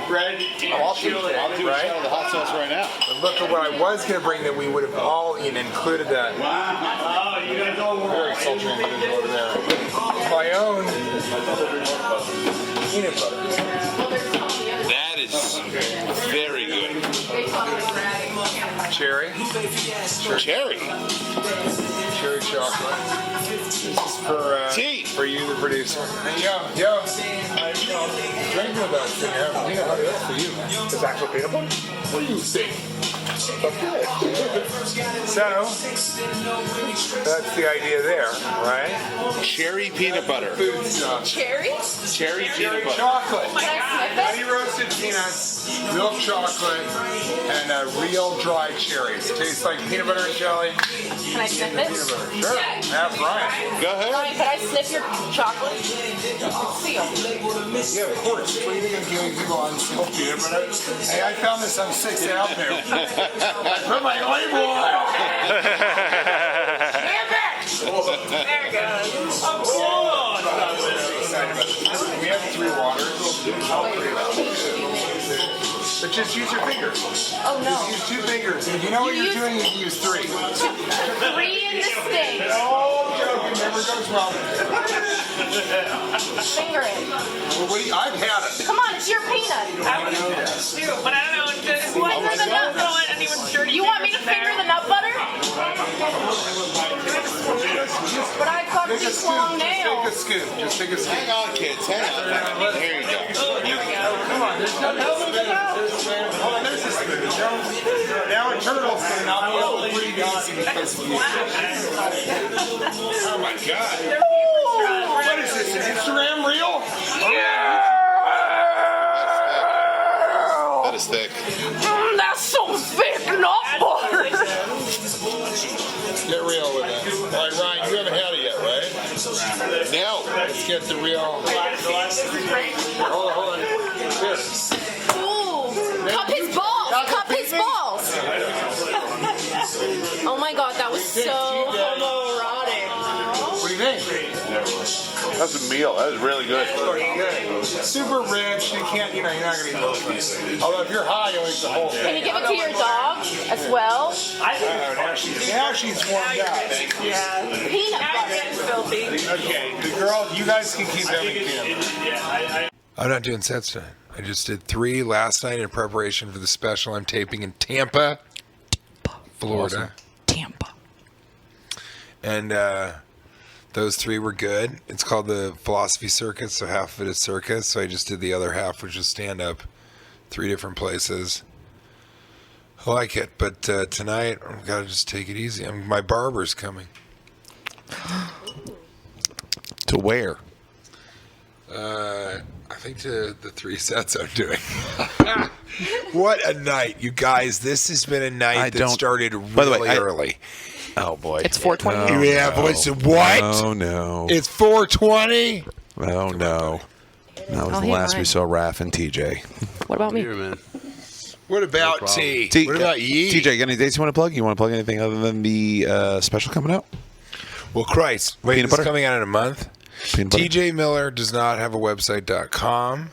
bread. I'll do right? The hot sauce right now. But look at what I was going to bring that we would have all eaten, included that. Very sultry individual over there. My own peanut butter. That is very good. Cherry. Cherry. Cherry chocolate. This is Tea. for you, the producer. Hey, yo. Drink with us. You know how it is for you, man. It's actual peanut butter? What do you think? Okay. So, that's the idea there, right? Cherry peanut butter. Food stuff. Cherry? Cherry peanut butter. Chocolate. Can I sniff it? Honey roasted peanuts, milk chocolate, and real dry cherries. Tastes like peanut butter and jelly. Can I sniff it? Peanut butter. Sure. Have Ryan. Go ahead. Ryan, can I sniff your chocolate? It's sealed. Yeah, of course. What do you think I'm giving people on silk peanut butter? Hey, I found this on 6th Avenue. Put my label on it. Damn it! There it goes. We have 3 waters. All 3 of them. But just use your fingers. Oh no. Use 2 fingers. If you know what you're doing, you can use 3. 3 in the state. Oh, joking. Never goes well. Finger it. Well, I've had it. Come on, it's your peanut. But I don't know. Finger the nut. You want me to finger the nut butter? But I've got Take a these scoop. long Just take a nails. scoop. Just take a scoop. Hang on, kids. Hang on. There you go. Come on, there's no help. Oh, there's this thing. Now a turtle's going to be able to breathe easy because of you. Oh my God. What is this? An Instagram reel? That is thick. That's so thick, nut butter. Get real with it. All right, Ryan, you haven't had it yet, right? No. Let's get the real. Here, hold on. Here. Ooh, cup his balls. Cup his balls. Oh my God, that was so homoerotic. What do you think? That's a meal. That is really good. Good. Super rich. You can't, you're not going to eat most of it. Although if you're high, you'll eat the whole Can thing. you give it to your dog as well? Now she's warmed up. Peanut butter. Okay, the girl, you guys can keep having peanut butter. I'm not doing sets tonight. I just did 3 last night in preparation for the special I'm taping in Tampa, Florida. Tampa. And those 3 were good. It's called the Philosophy Circus, so half of it is circus. So I just did the other half, which is stand-up, 3 different places. I like it, but tonight I've got to just take it easy. My barber's coming. To where? I think to the 3 sets I'm doing. What a night, you guys. This has been a night that started really early. Oh, boy. It's 4:20. Oh, Yeah, no. boys. What? Oh, no. It's 4:20? Oh, no. That was the hate last we mine. saw Raph and TJ. What about me? Here, man. What about problem. T? What about ye? TJ, got any dates you want to plug? You want to plug anything other than the special coming out? Well, Christ. Wait, Peanut this is butter? coming out in a month? Peanut butter? TJ Miller does not have a website.com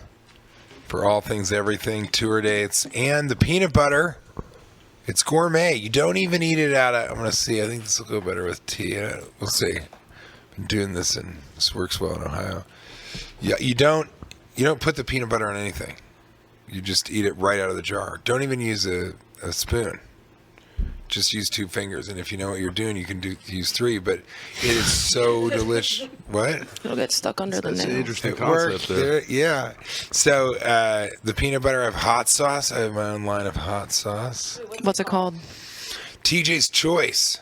for all things everything, tour dates, and the peanut butter. It's gourmet. You don't even eat it out of. I'm gonna see. I think this will go better with tea. We'll see. Been doing this, and this works well in Ohio. Yeah, you don't put the peanut butter on anything. You just eat it right out of the jar. Don't even use a spoon. Just use 2 fingers, and if you know what you're doing, you can use 3. But it is so delicious. What? It'll get stuck under the That's an nail. interesting It concept worked. there. Yeah. So the peanut butter, I have hot sauce. I have my own line of hot sauce. What's it called? TJ's Choice.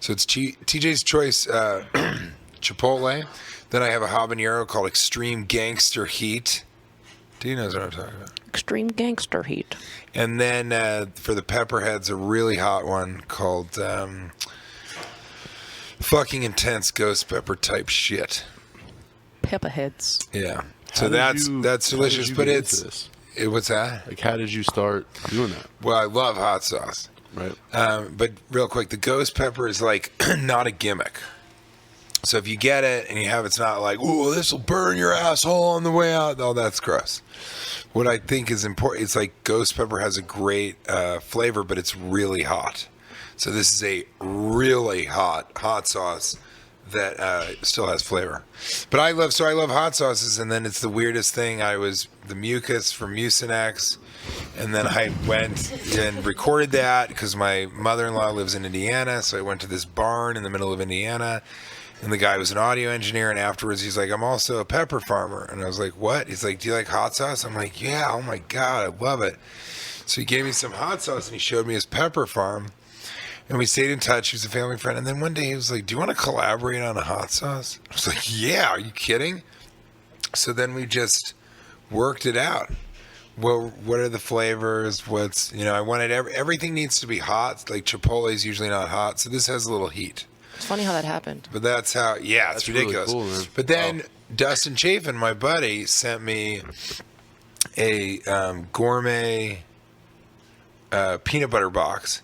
So it's TJ's Choice Chipotle. Then I have a habanero called Extreme Gangster Heat. T knows what I'm talking about. Extreme gangster heat. And then for the pepperheads, a really hot one called fucking intense ghost pepper type shit. Pepperheads. Yeah. So How did that's you- that's how delicious, did you but get it's into this? what's that? Like, how did you start doing that? Well, I love hot sauce. Right. But real quick, the ghost pepper is like not a gimmick. So if you get it and you have it's not like, ooh, this will burn your asshole on the way out. Oh, that's gross. What I think is important, it's like ghost pepper has a great flavor, but it's really hot. So this is a really hot sauce that still has flavor. But I love hot sauces, and then it's the weirdest thing. I was the mucus from Mucinex, and then I went and recorded that because my mother-in-law lives in Indiana, so I went to this barn in the middle of Indiana, and the guy was an audio engineer, and afterwards he's like, I'm also a pepper farmer. And I was like, what? He's like, do you like hot sauce? I'm like, yeah, oh my God, I love it. So he gave me some hot sauce, and he showed me his pepper farm. And we stayed in touch. He was a family friend. And then one day he was like, do you want to collaborate on a hot sauce? I was like, yeah, are you kidding? So then we just worked it out. Well, what are the flavors? I wanted everything needs to be hot. Like Chipotle is usually not hot. So this has a little heat. It's funny how that happened. But that's how, it's ridiculous. Really cool, man. But then Dustin Chafin, my buddy, sent me a gourmet peanut butter box.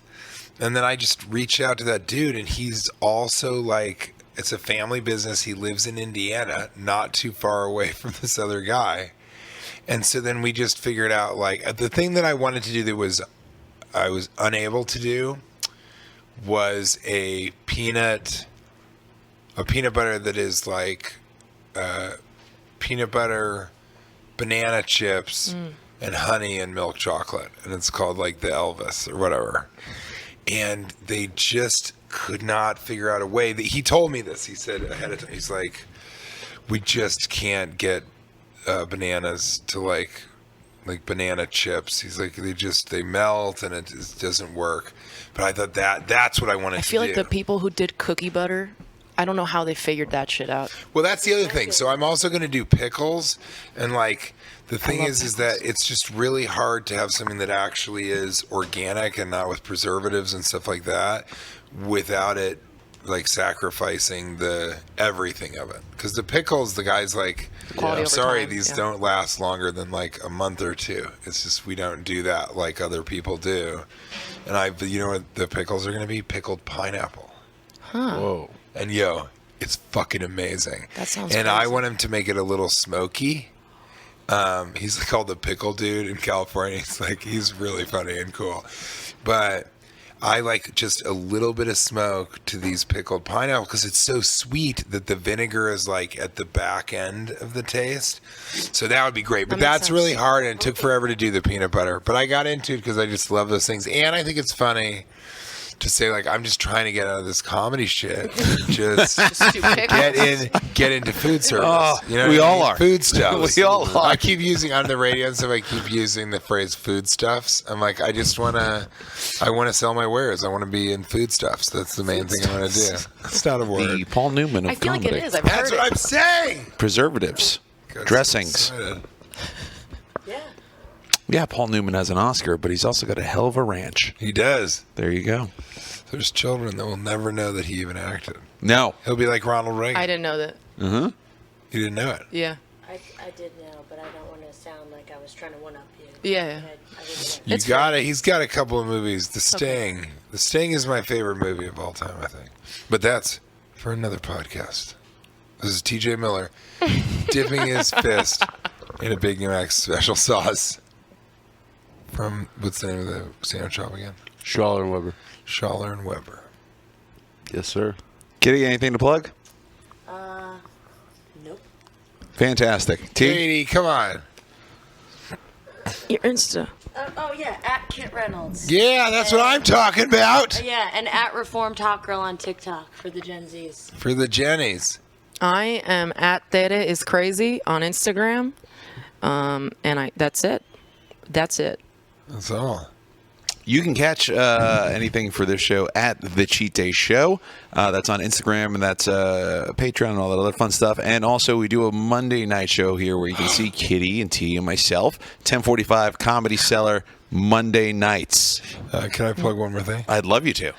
And then I just reached out to that dude, and he's also like, it's a family business. He lives in Indiana, not too far away from this other guy. And so then we just figured out, like, the thing that I wanted to do that I was unable to do was a peanut butter that is like peanut butter, banana chips, and honey and milk chocolate. And it's called like the Elvis or whatever. And they just could not figure out a way. He told me this. He said ahead of time, he's like, we just can't get bananas to like banana chips. He's like, they melt and it just doesn't work. But I thought that's what I wanted to do. I feel like the people who did cookie butter, I don't know how they figured that shit out. Well, that's the other thing. So I'm also going to do pickles, and like the thing is that it's just really hard to have something that actually is organic and not with preservatives and stuff like that without it like sacrificing the everything of it. Because the pickles, the guy's like, I'm sorry, these don't last longer than like a month or two. It's just we don't do that like other people do. And you know what the pickles are going to be? Pickled pineapple. Huh. Whoa. And it's fucking amazing. That sounds And crazy. I want him to make it a little smoky. He's called the Pickle Dude in California. He's really funny and cool. But I like just a little bit of smoke to these pickled pineapple because it's so sweet that the vinegar is like at the back end of the taste. So that would be great. But That makes that's sense. really hard, and it took forever to do the peanut butter. But I got into it because I just love those things. And I think it's funny to say, like, I'm just trying to get out of this comedy shit. Just do pickles. get into food service. Oh, you know we what I all mean? are. Food stuffs. We all are. I keep using on the radio and stuff. I keep using the phrase foodstuffs. I'm like, I want to sell my wares. I want to be in foodstuffs. That's the main thing I want to do. It's not a word. The Paul Newman of I feel comedy. like it is. I've heard That's what it. I'm saying. Preservatives, God, dressings. so excited. Yeah, Paul Newman has an Oscar, but he's also got a hell of a ranch. He does. There you go. There's children that will never know that he even acted. No. He'll be like Ronald Reagan. I didn't know that. You didn't know it. Yeah. I did know, but I don't want to sound like I was trying to one-up you. Yeah. I didn't You It's got it. He's got a couple of movies. The Sting. The Sting is my favorite movie of all time, I think. But that's for another podcast. This is TJ Miller dipping his fist in a Big Mac special sauce from, what's the name of the sandwich shop again? Schaller and Weber. Schaller and Weber. Yes, sir. Kitty, anything to plug? Nope. Fantastic. T? Katie, come on. Your Insta. Oh yeah, at Kit Reynolds. Yeah, that's what I'm talking about. Yeah, and at Reformed Hot Girl on TikTok for the Gen Zs. For the Jennies. I am at Tere is crazy on Instagram. And that's it. That's That's all. You can catch anything for this show at The Cheat Day Show. That's on Instagram, and that's Patreon and all that other fun stuff. And also, we do a Monday night show here where you can see Kitty and T and myself, 10:45 Comedy Cellar, Monday nights. Can I plug one more thing? I'd love you to.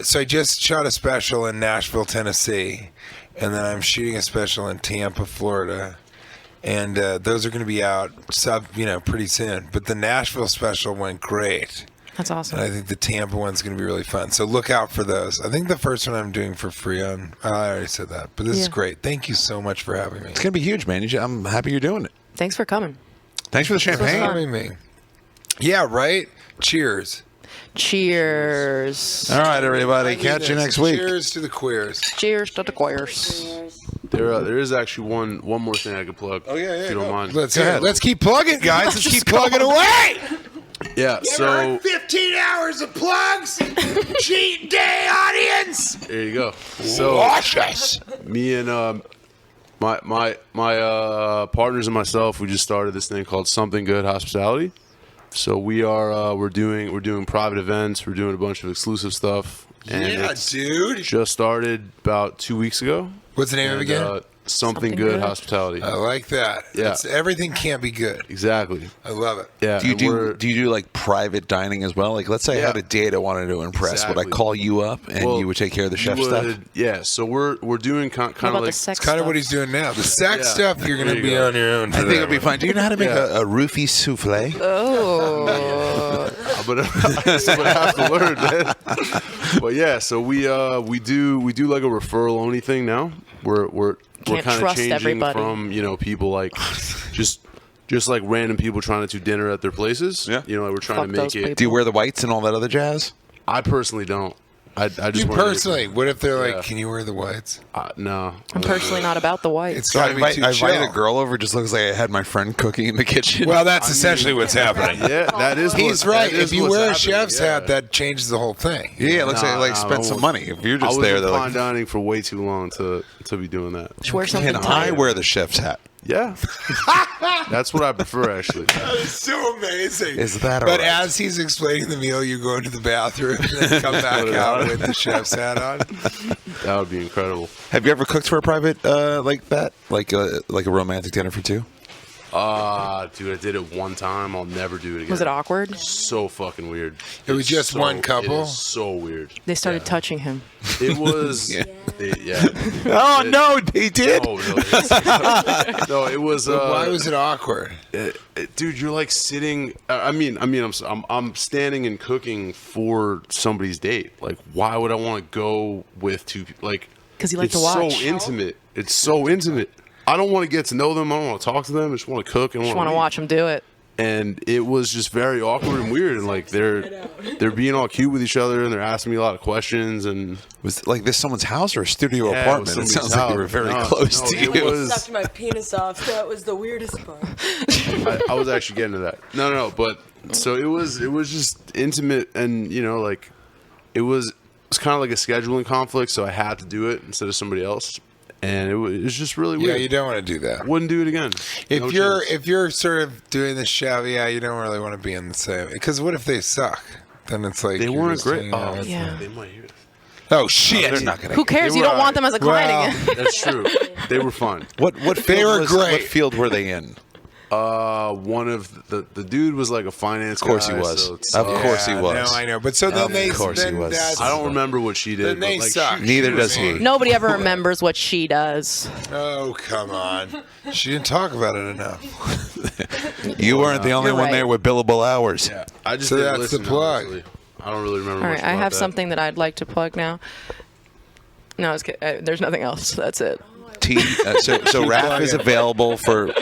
So I just shot a special in Nashville, Tennessee, and then I'm shooting a special in Tampa, Florida. And those are going to be out, pretty soon. But the Nashville special went great. That's awesome. And I think the Tampa one's going to be really fun. So look out for those. I think the first one I'm doing for free on, I already said that. But this is Yeah. great. Thank you so much for having me. It's going to be huge, man. I'm happy you're doing it. Thanks for coming. Thanks for the Thanks for champagne. having me. Yeah, right? Cheers. Cheers. All right, everybody. Catch you next week. Cheers to the queers. Cheers to the queers. There is actually one more thing I could plug. Oh, yeah, if you don't mind. Let's keep plugging, guys. Let's keep plugging away. Yeah. So 15 hours of plugs. Cheat day, audience. there you go. So Wash us. me and my partners and myself, we just started this thing called Something Good Hospitality. So we're doing private events. We're doing a bunch of exclusive stuff. And Yeah, it's dude. just started about 2 weeks ago. What's the name of it again? Something Good Hospitality. I like that. Yeah. Everything can't be good. Exactly. I love it. Yeah. Do you and do you do like private dining as well? Like, let's say I had a date I wanted to impress. Would I Exactly. call you up and Well, you would take care of the you chef stuff? would- Yeah. So we're doing kind What of about like the sex Kind of stuff? what he's doing now. The sex Yeah. stuff, you're going There to you be go. on your own. I think it'll be fine. Do you know how to make Yeah. a roofie souffle? but that's what I have to learn, man. But yeah, so we do like a referral only thing now. We're Can't kind of trust changing everybody. from people like just like random people trying to do dinner at their places. Yeah. Like we're trying Fuck to make those it. people. Do you wear the whites and all that other jazz? I personally don't. I just You wanna- personally, what if they're like, Yeah. can you wear the whites? No. I'm personally not about the whites. It's So got I to be invite, too I invited chill. a girl over. Just looks like I had my friend cooking in the kitchen. Well, that's essentially what's happening. Yeah, that is. He's what- right. that is If you what's wear a happening, chef's yeah. hat, that changes the whole thing. yeah, it looks like I Nah, spent I some won't. money. If you're I just was there, in they're fine like, dining for way too long to be doing that. Just wear something can tight. I wear the chef's hat? Yeah, that's what I prefer actually. That is so amazing. Is that But all right? as he's explaining the meal, you go into the bathroom and then come back Put it out on. with the chef's hat on. That would be incredible. Have you ever cooked for a private like that, like a romantic dinner for two? Dude, I did it one time. I'll never do it again. Was it awkward? So fucking weird. It was just one couple? It is so weird. They started touching him. It was. Yeah. Yeah. Oh no, they did. No, no, it was. Why was it awkward? Dude, you're like sitting. I'm standing and cooking for somebody's date. Like, why would I want to go with two people? Like, 'Cause you like it's to watch. so intimate. It's so intimate. I don't want to get to know them. I don't want to talk to them. I just want to cook and Just want to watch him do it. And it was just very awkward and weird. And like they're being all cute with each other and they're asking me a lot of questions. And Was like this someone's house or a studio Yeah, apartment? it was It sounds somebody's like you were house. very No, close no, to it you. was- Sucked my penis off. That was the weirdest part. I was actually getting to that. No, but so it was just intimate and like it was kind of like a scheduling conflict. So I had to do it instead of somebody else. And it was just really Yeah, weird. you don't want to do that. Wouldn't do it again. If No you're chance. if you're sort of doing the chef, yeah, you don't really want to be in the same. Because what if they suck? Then it's like They you're weren't just great. hanging out with Yeah. them. They might hear it. Oh shit! They're not gonna. Who cares? They You were don't want them as a client Well, again. That's true. They were fun. What They were field great. What field were they in? One of the dude was like a finance. Of course guy, he was. so it's Of tough. course he Yeah, was. No, I know. But so then Of they. course he then was. that's- I don't remember what she did. Then they but, like, suck. Neither was does he. mean. Nobody ever remembers what she does. Oh come on! She didn't talk about it enough. You weren't the only You're one right. there with billable hours. Yeah, I just So didn't that's the listen, plug. honestly. I don't really remember. All much right, I about have that. something that I'd like to plug now. No, it's, there's nothing else. That's it. So Raph is available for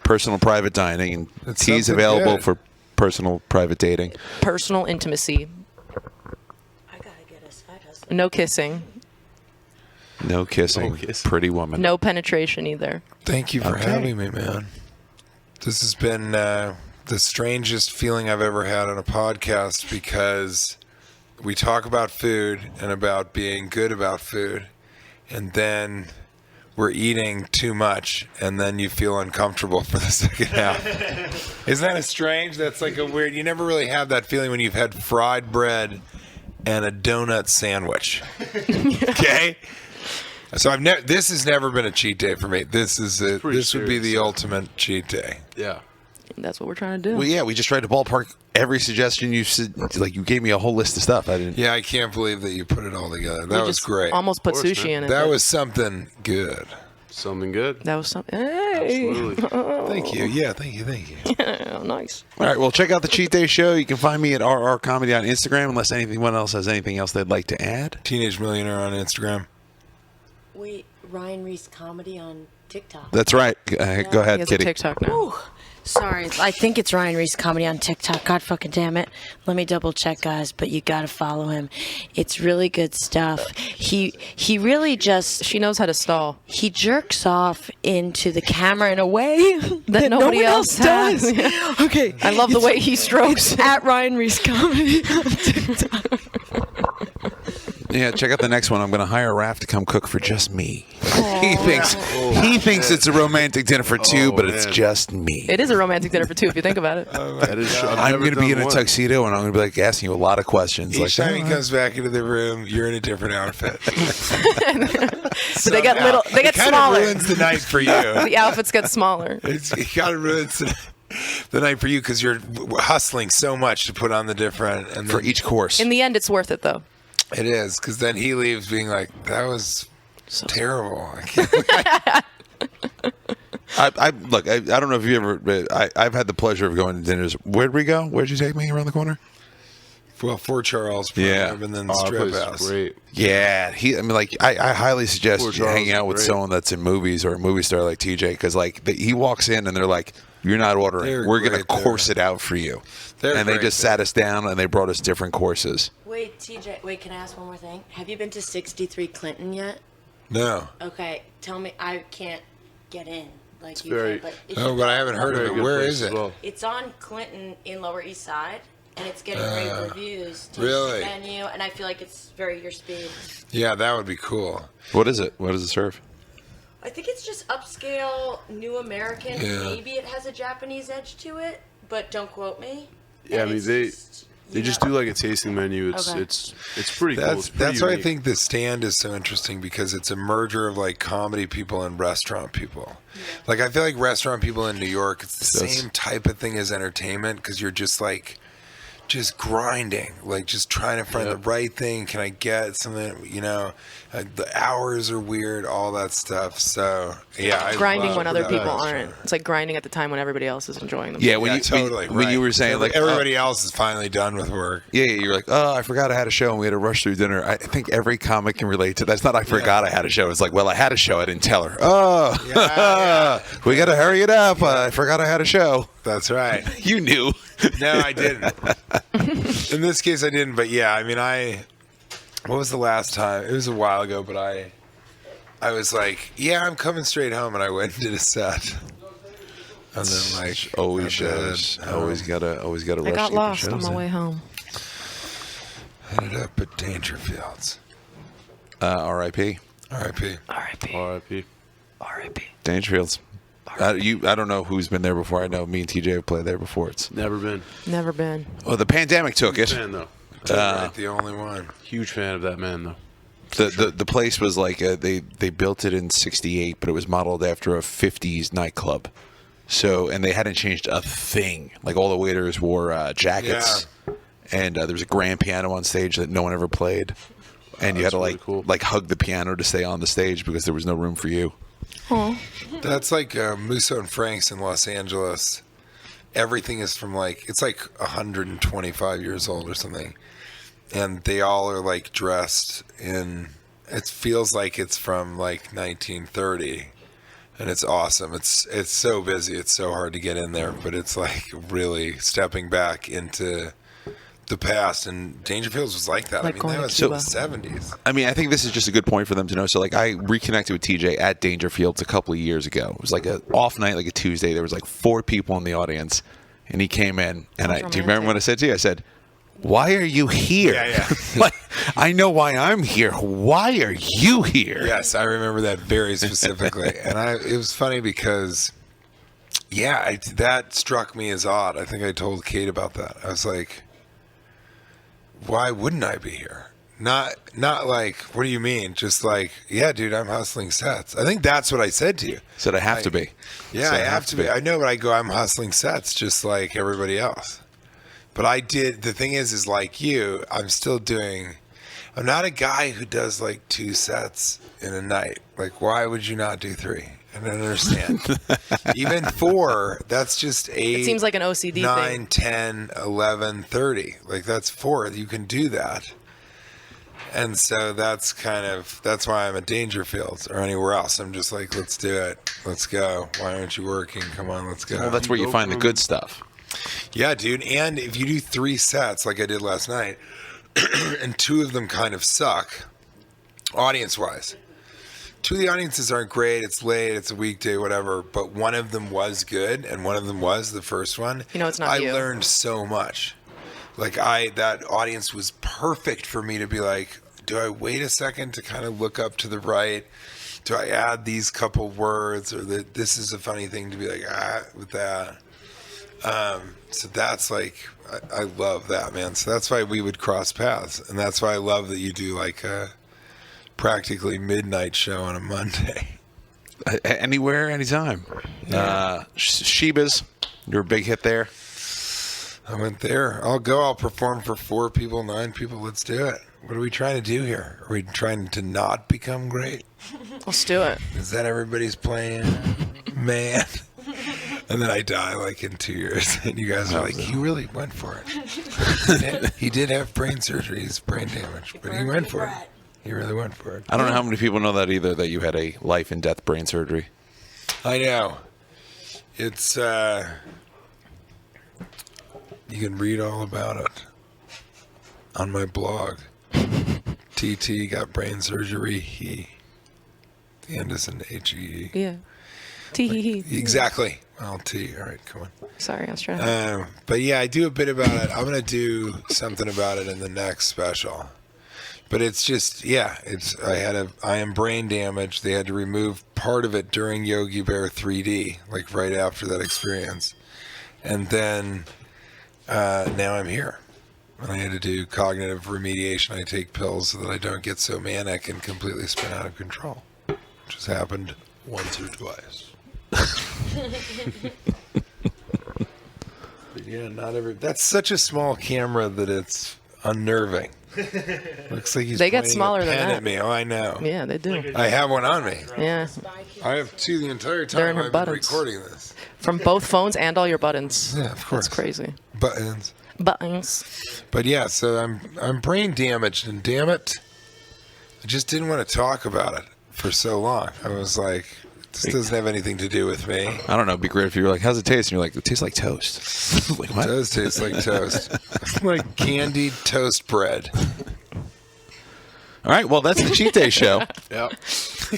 personal private dining, and That's T's something available good. for personal private dating. Personal intimacy. I gotta get a side hustle. No kissing. No kissing. No kissing. Pretty woman. No penetration either. Thank you for Okay. having me, man. This has been the strangest feeling I've ever had on a podcast because we talk about food and about being good about food, and then we're eating too much, and then you feel uncomfortable for the second half. Isn't that a strange? That's like a weird. You never really have that feeling when you've had fried bread and a donut sandwich. Okay. So I've never. This has never been a cheat day for me. This is it. pretty This would be serious. the ultimate cheat day. Yeah. That's what we're trying to do. Well, yeah, we just tried to ballpark every suggestion you said. Like you gave me a whole list of stuff. I didn't. Yeah, I can't believe that you put it all together. That We was just great. Almost put Of course, sushi man. in it. That but was something good. Something good. That was something. Hey. Absolutely. Thank you. Yeah, thank you. Thank you. Oh, nice. All right, well, check out the Cheat Day Show. You can find me at RR Comedy on Instagram, unless anyone else has anything else they'd like to add. Teenage Millionaire on Instagram. Wait, Ryan Reiss comedy on TikTok. That's right. Go He ahead, has Kitty. a TikTok now. Ooh, sorry, I think it's Ryan Reiss comedy on TikTok. God fucking damn it. Let me double check, guys, but you gotta follow him. It's really good stuff. He really just She knows how to stall. he jerks off into the camera in a way that nobody no one else does. has. Okay, I love the way he strokes. at Ryan Reiss comedy on TikTok. Yeah, check out the next one. I'm going to hire Raph to come cook for just me. He thinks it's a romantic dinner for two, but it's man. just me. It is a romantic dinner for two if you think about it. That is. I'm going to be in a tuxedo, and I'm going to be like asking you a lot of questions. Each Like, time he comes back into the room, you're in a different outfit. So they get little. They get it kind smaller. of ruins the night for you. The outfits get smaller. It kind of ruins the night for you because you're hustling so much to put on the different. And for then- each course. In the end, it's worth it though. It is, because then he leaves being like, that was terrible. I can't. I don't know if you ever, but I've had the pleasure of going to dinners. Where'd we go? Where'd you take me around the corner? Well, Fort Charles, Yeah. and then the Oh, that strip place is house. great. Yeah, I highly suggest Poor you Charles hanging out is with great. someone that's in movies or a movie star like TJ, because he walks in and they're like, "You're not ordering. They're We're gonna great there. course it out for you." They're and they great just there. sat us down and they brought us different courses. Wait, TJ, can I ask one more thing? Have you been to 63 Clinton yet? No. Okay, tell me, I can't get in. Like you very- can, but Oh, but I haven't heard of Very it. good Where place is as it? well. It's on Clinton in Lower East Side, and it's getting great reviews. Tasting really? menu, and I feel like it's very your speed. Yeah, that would be cool. What is it? What does it serve? I think it's just upscale, new American. Yeah. Maybe it has a Japanese edge to it, but don't quote me. Yeah, I And mean it's they just do like a tasting menu. It's Okay. it's pretty cool. That's It's pretty that's why I unique. think the stand is so interesting because it's a merger of like comedy people and restaurant people. Like I feel like restaurant people in New York, it's the That's- same type of thing as entertainment because you're just like just grinding, like just trying to find the right thing. Can I get something? The hours are weird, all that stuff. So yeah, I Grinding love when other that. people aren't. It's like grinding at the time when everybody else is enjoying them. Yeah, when Yeah, you totally. when you right. were saying like everybody else is finally done with work. Yeah, you're like, oh, I forgot I had a show and we had to rush through dinner. I think every comic can relate to that. It's not I forgot I had a show. It's like, well, I had a show. I didn't tell her. Oh, Yeah. we got to hurry it up. I forgot I had a show. That's right. You knew. No, I didn't. In this case, I didn't. But yeah, I mean, what was the last time? It was a while ago, but I was like, yeah, I'm coming straight home, and I went and did a set. And then like Always I shows. did, Always gotta rush. I to got get the lost on shows my in. way home. ended up at Dangerfields. R.I.P. R.I.P. R.I.P. R.I.P. R.I.P. Dangerfields. I don't know who's been there before. I know me and TJ have played there before. It's Never been. Never been. well, the pandemic took it. Fan though. Right, the only one. Huge fan of that man though. The place was like they built it in '68, but it was modeled after a '50s nightclub. So and they hadn't changed a thing. Like all the waiters wore jackets, and there was a grand piano on stage that no one ever played, and you had That's to really cool. like hug the piano to stay on the stage because there was no room for you. That's like Musso and Frank's in Los Angeles. Everything is from it's like 125 years old or something. And they all are like dressed in, it feels like it's from like 1930. And it's awesome. It's so busy. It's so hard to get in there, but it's like really stepping back into the past. And Dangerfields was like that. Like I mean, going that to was Cuba. the 70s. I mean, I think this is just a good point for them to know. So, like, I reconnected with TJ at Dangerfields a couple of years ago. It was like an off night, like a Tuesday. There was like 4 people in the audience, and he came in. And Sounds do you remember what I said to you? I said, "Why are you here?" Yeah. Like, I know why I'm here. Why are you here? Yes, I remember that very specifically, and it was funny because, that struck me as odd. I think I told Kate about that. I was like, "Why wouldn't I be here?" Not like, "What do you mean?" Just like, "Yeah, dude, I'm hustling sets." I think that's what I said to you. Said I have to be. Yeah, Said I have to be. I know, but I go, I'm hustling sets just like everybody else. But I did. The thing is like you, I'm not a guy who does like 2 sets in a night. Like, why would you not do 3? I don't understand. Even 4, that's just 8. It seems like an OCD 9, thing. 10, 11, 30. Like, that's 4. You can do that. And so that's why I'm at Dangerfield or anywhere else. I'm just like, let's do it. Let's go. Why aren't you working? Come on, let's go. Well, that's where you find the good stuff. Yeah, dude. And if you do 3 sets like I did last night, and 2 of them kind of suck, audience-wise. 2 of the audiences aren't great. It's late. It's a weekday, whatever. But one of them was good, and one of them was the first one. It's not I you. learned so much. Like that audience was perfect for me to be like, do I wait a second to kind of look up to the right? Do I add these couple words, or that this is a funny thing to be like with that? So that's like, I love that, man. So that's why we would cross paths, and that's why I love that you do like a practically midnight show on a Monday. Anywhere, anytime. Sheba's, you're a big hit there. I went there. I'll go. I'll perform for 4 people, 9 people. Let's do it. What are we trying to do here? Are we trying to not become great? Let's do it. Is that everybody's plan? Man. And then I die like in 2 years. And you guys are like, he really went for it. He did have brain surgery. He's brain damage. But he went for it. He really went for it. I don't know how many people know that either, that you had a life and death brain surgery. I know. It's, you can read all about it on my blog. TT got brain surgery. The end is an H-E-E. Yeah. Tee. Exactly. Well, T. All right, come on. Sorry, I was trying to. But yeah, I do a bit about it. I'm going to do something about it in the next special. But it's just, I am brain damaged. They had to remove part of it during Yogi Bear 3D, like right after that experience. And then now I'm here. And I had to do cognitive remediation. I take pills so that I don't get so manic and completely spin out of control, which has happened once or twice. But yeah, that's such a small camera that it's unnerving. Looks like he's They get pointing smaller a than pen that. at me. Oh, I know. Yeah, they do. I have one on me. Yeah. I have 2 the entire They're in time her I've been buttons. recording this. From both phones and all your buttons. Yeah, of course. That's crazy. Buttons. Buttons. But yeah, so I'm brain damaged, and damn it, I just didn't want to talk about it for so long. I was like, this doesn't have anything to do with me. I don't know. It'd be great if you were like, how's it taste? And you're like, it tastes like toast. Like, It what? does taste like toast. Like candied toast bread. All right. Well, that's the Cheat Day Show. Yep.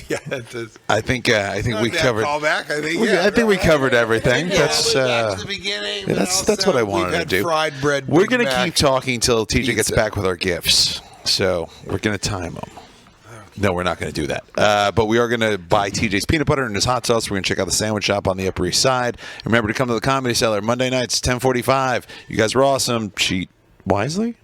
Yeah, it does. I think we covered. Callback, I think. I think we covered everything. Yeah, That's we got to the beginning. yeah, that's what I wanted we've had to do. Fried bread. We're Big gonna Mac, keep talking till TJ gets pizza. back with our gifts. So we're gonna time them. No, we're not going to do that. But we are going to buy TJ's peanut butter and his hot sauce. We're going to check out the sandwich shop on the Upper East Side. Remember to come to the Comedy Cellar Monday nights, 10:45. You guys are awesome. Cheat wisely.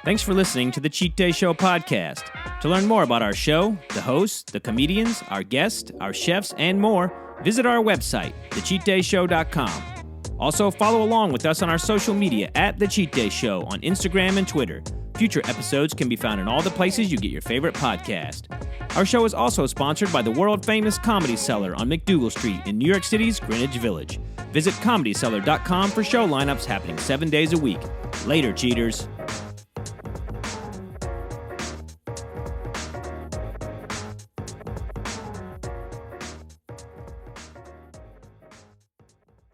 Thanks for listening to the Cheat Day Show podcast. To learn more about our show, the hosts, the comedians, our guests, our chefs, and more, visit our website, thecheatdayshow.com. Also, follow along with us on our social media at The Cheat Day Show on Instagram and Twitter. Future episodes can be found in all the places you get your favorite podcast. Our show is also sponsored by the world-famous Comedy Cellar on McDougal Street in New York City's Greenwich Village. Visit ComedyCellar.com for show lineups happening 7 days a week. Later, cheaters.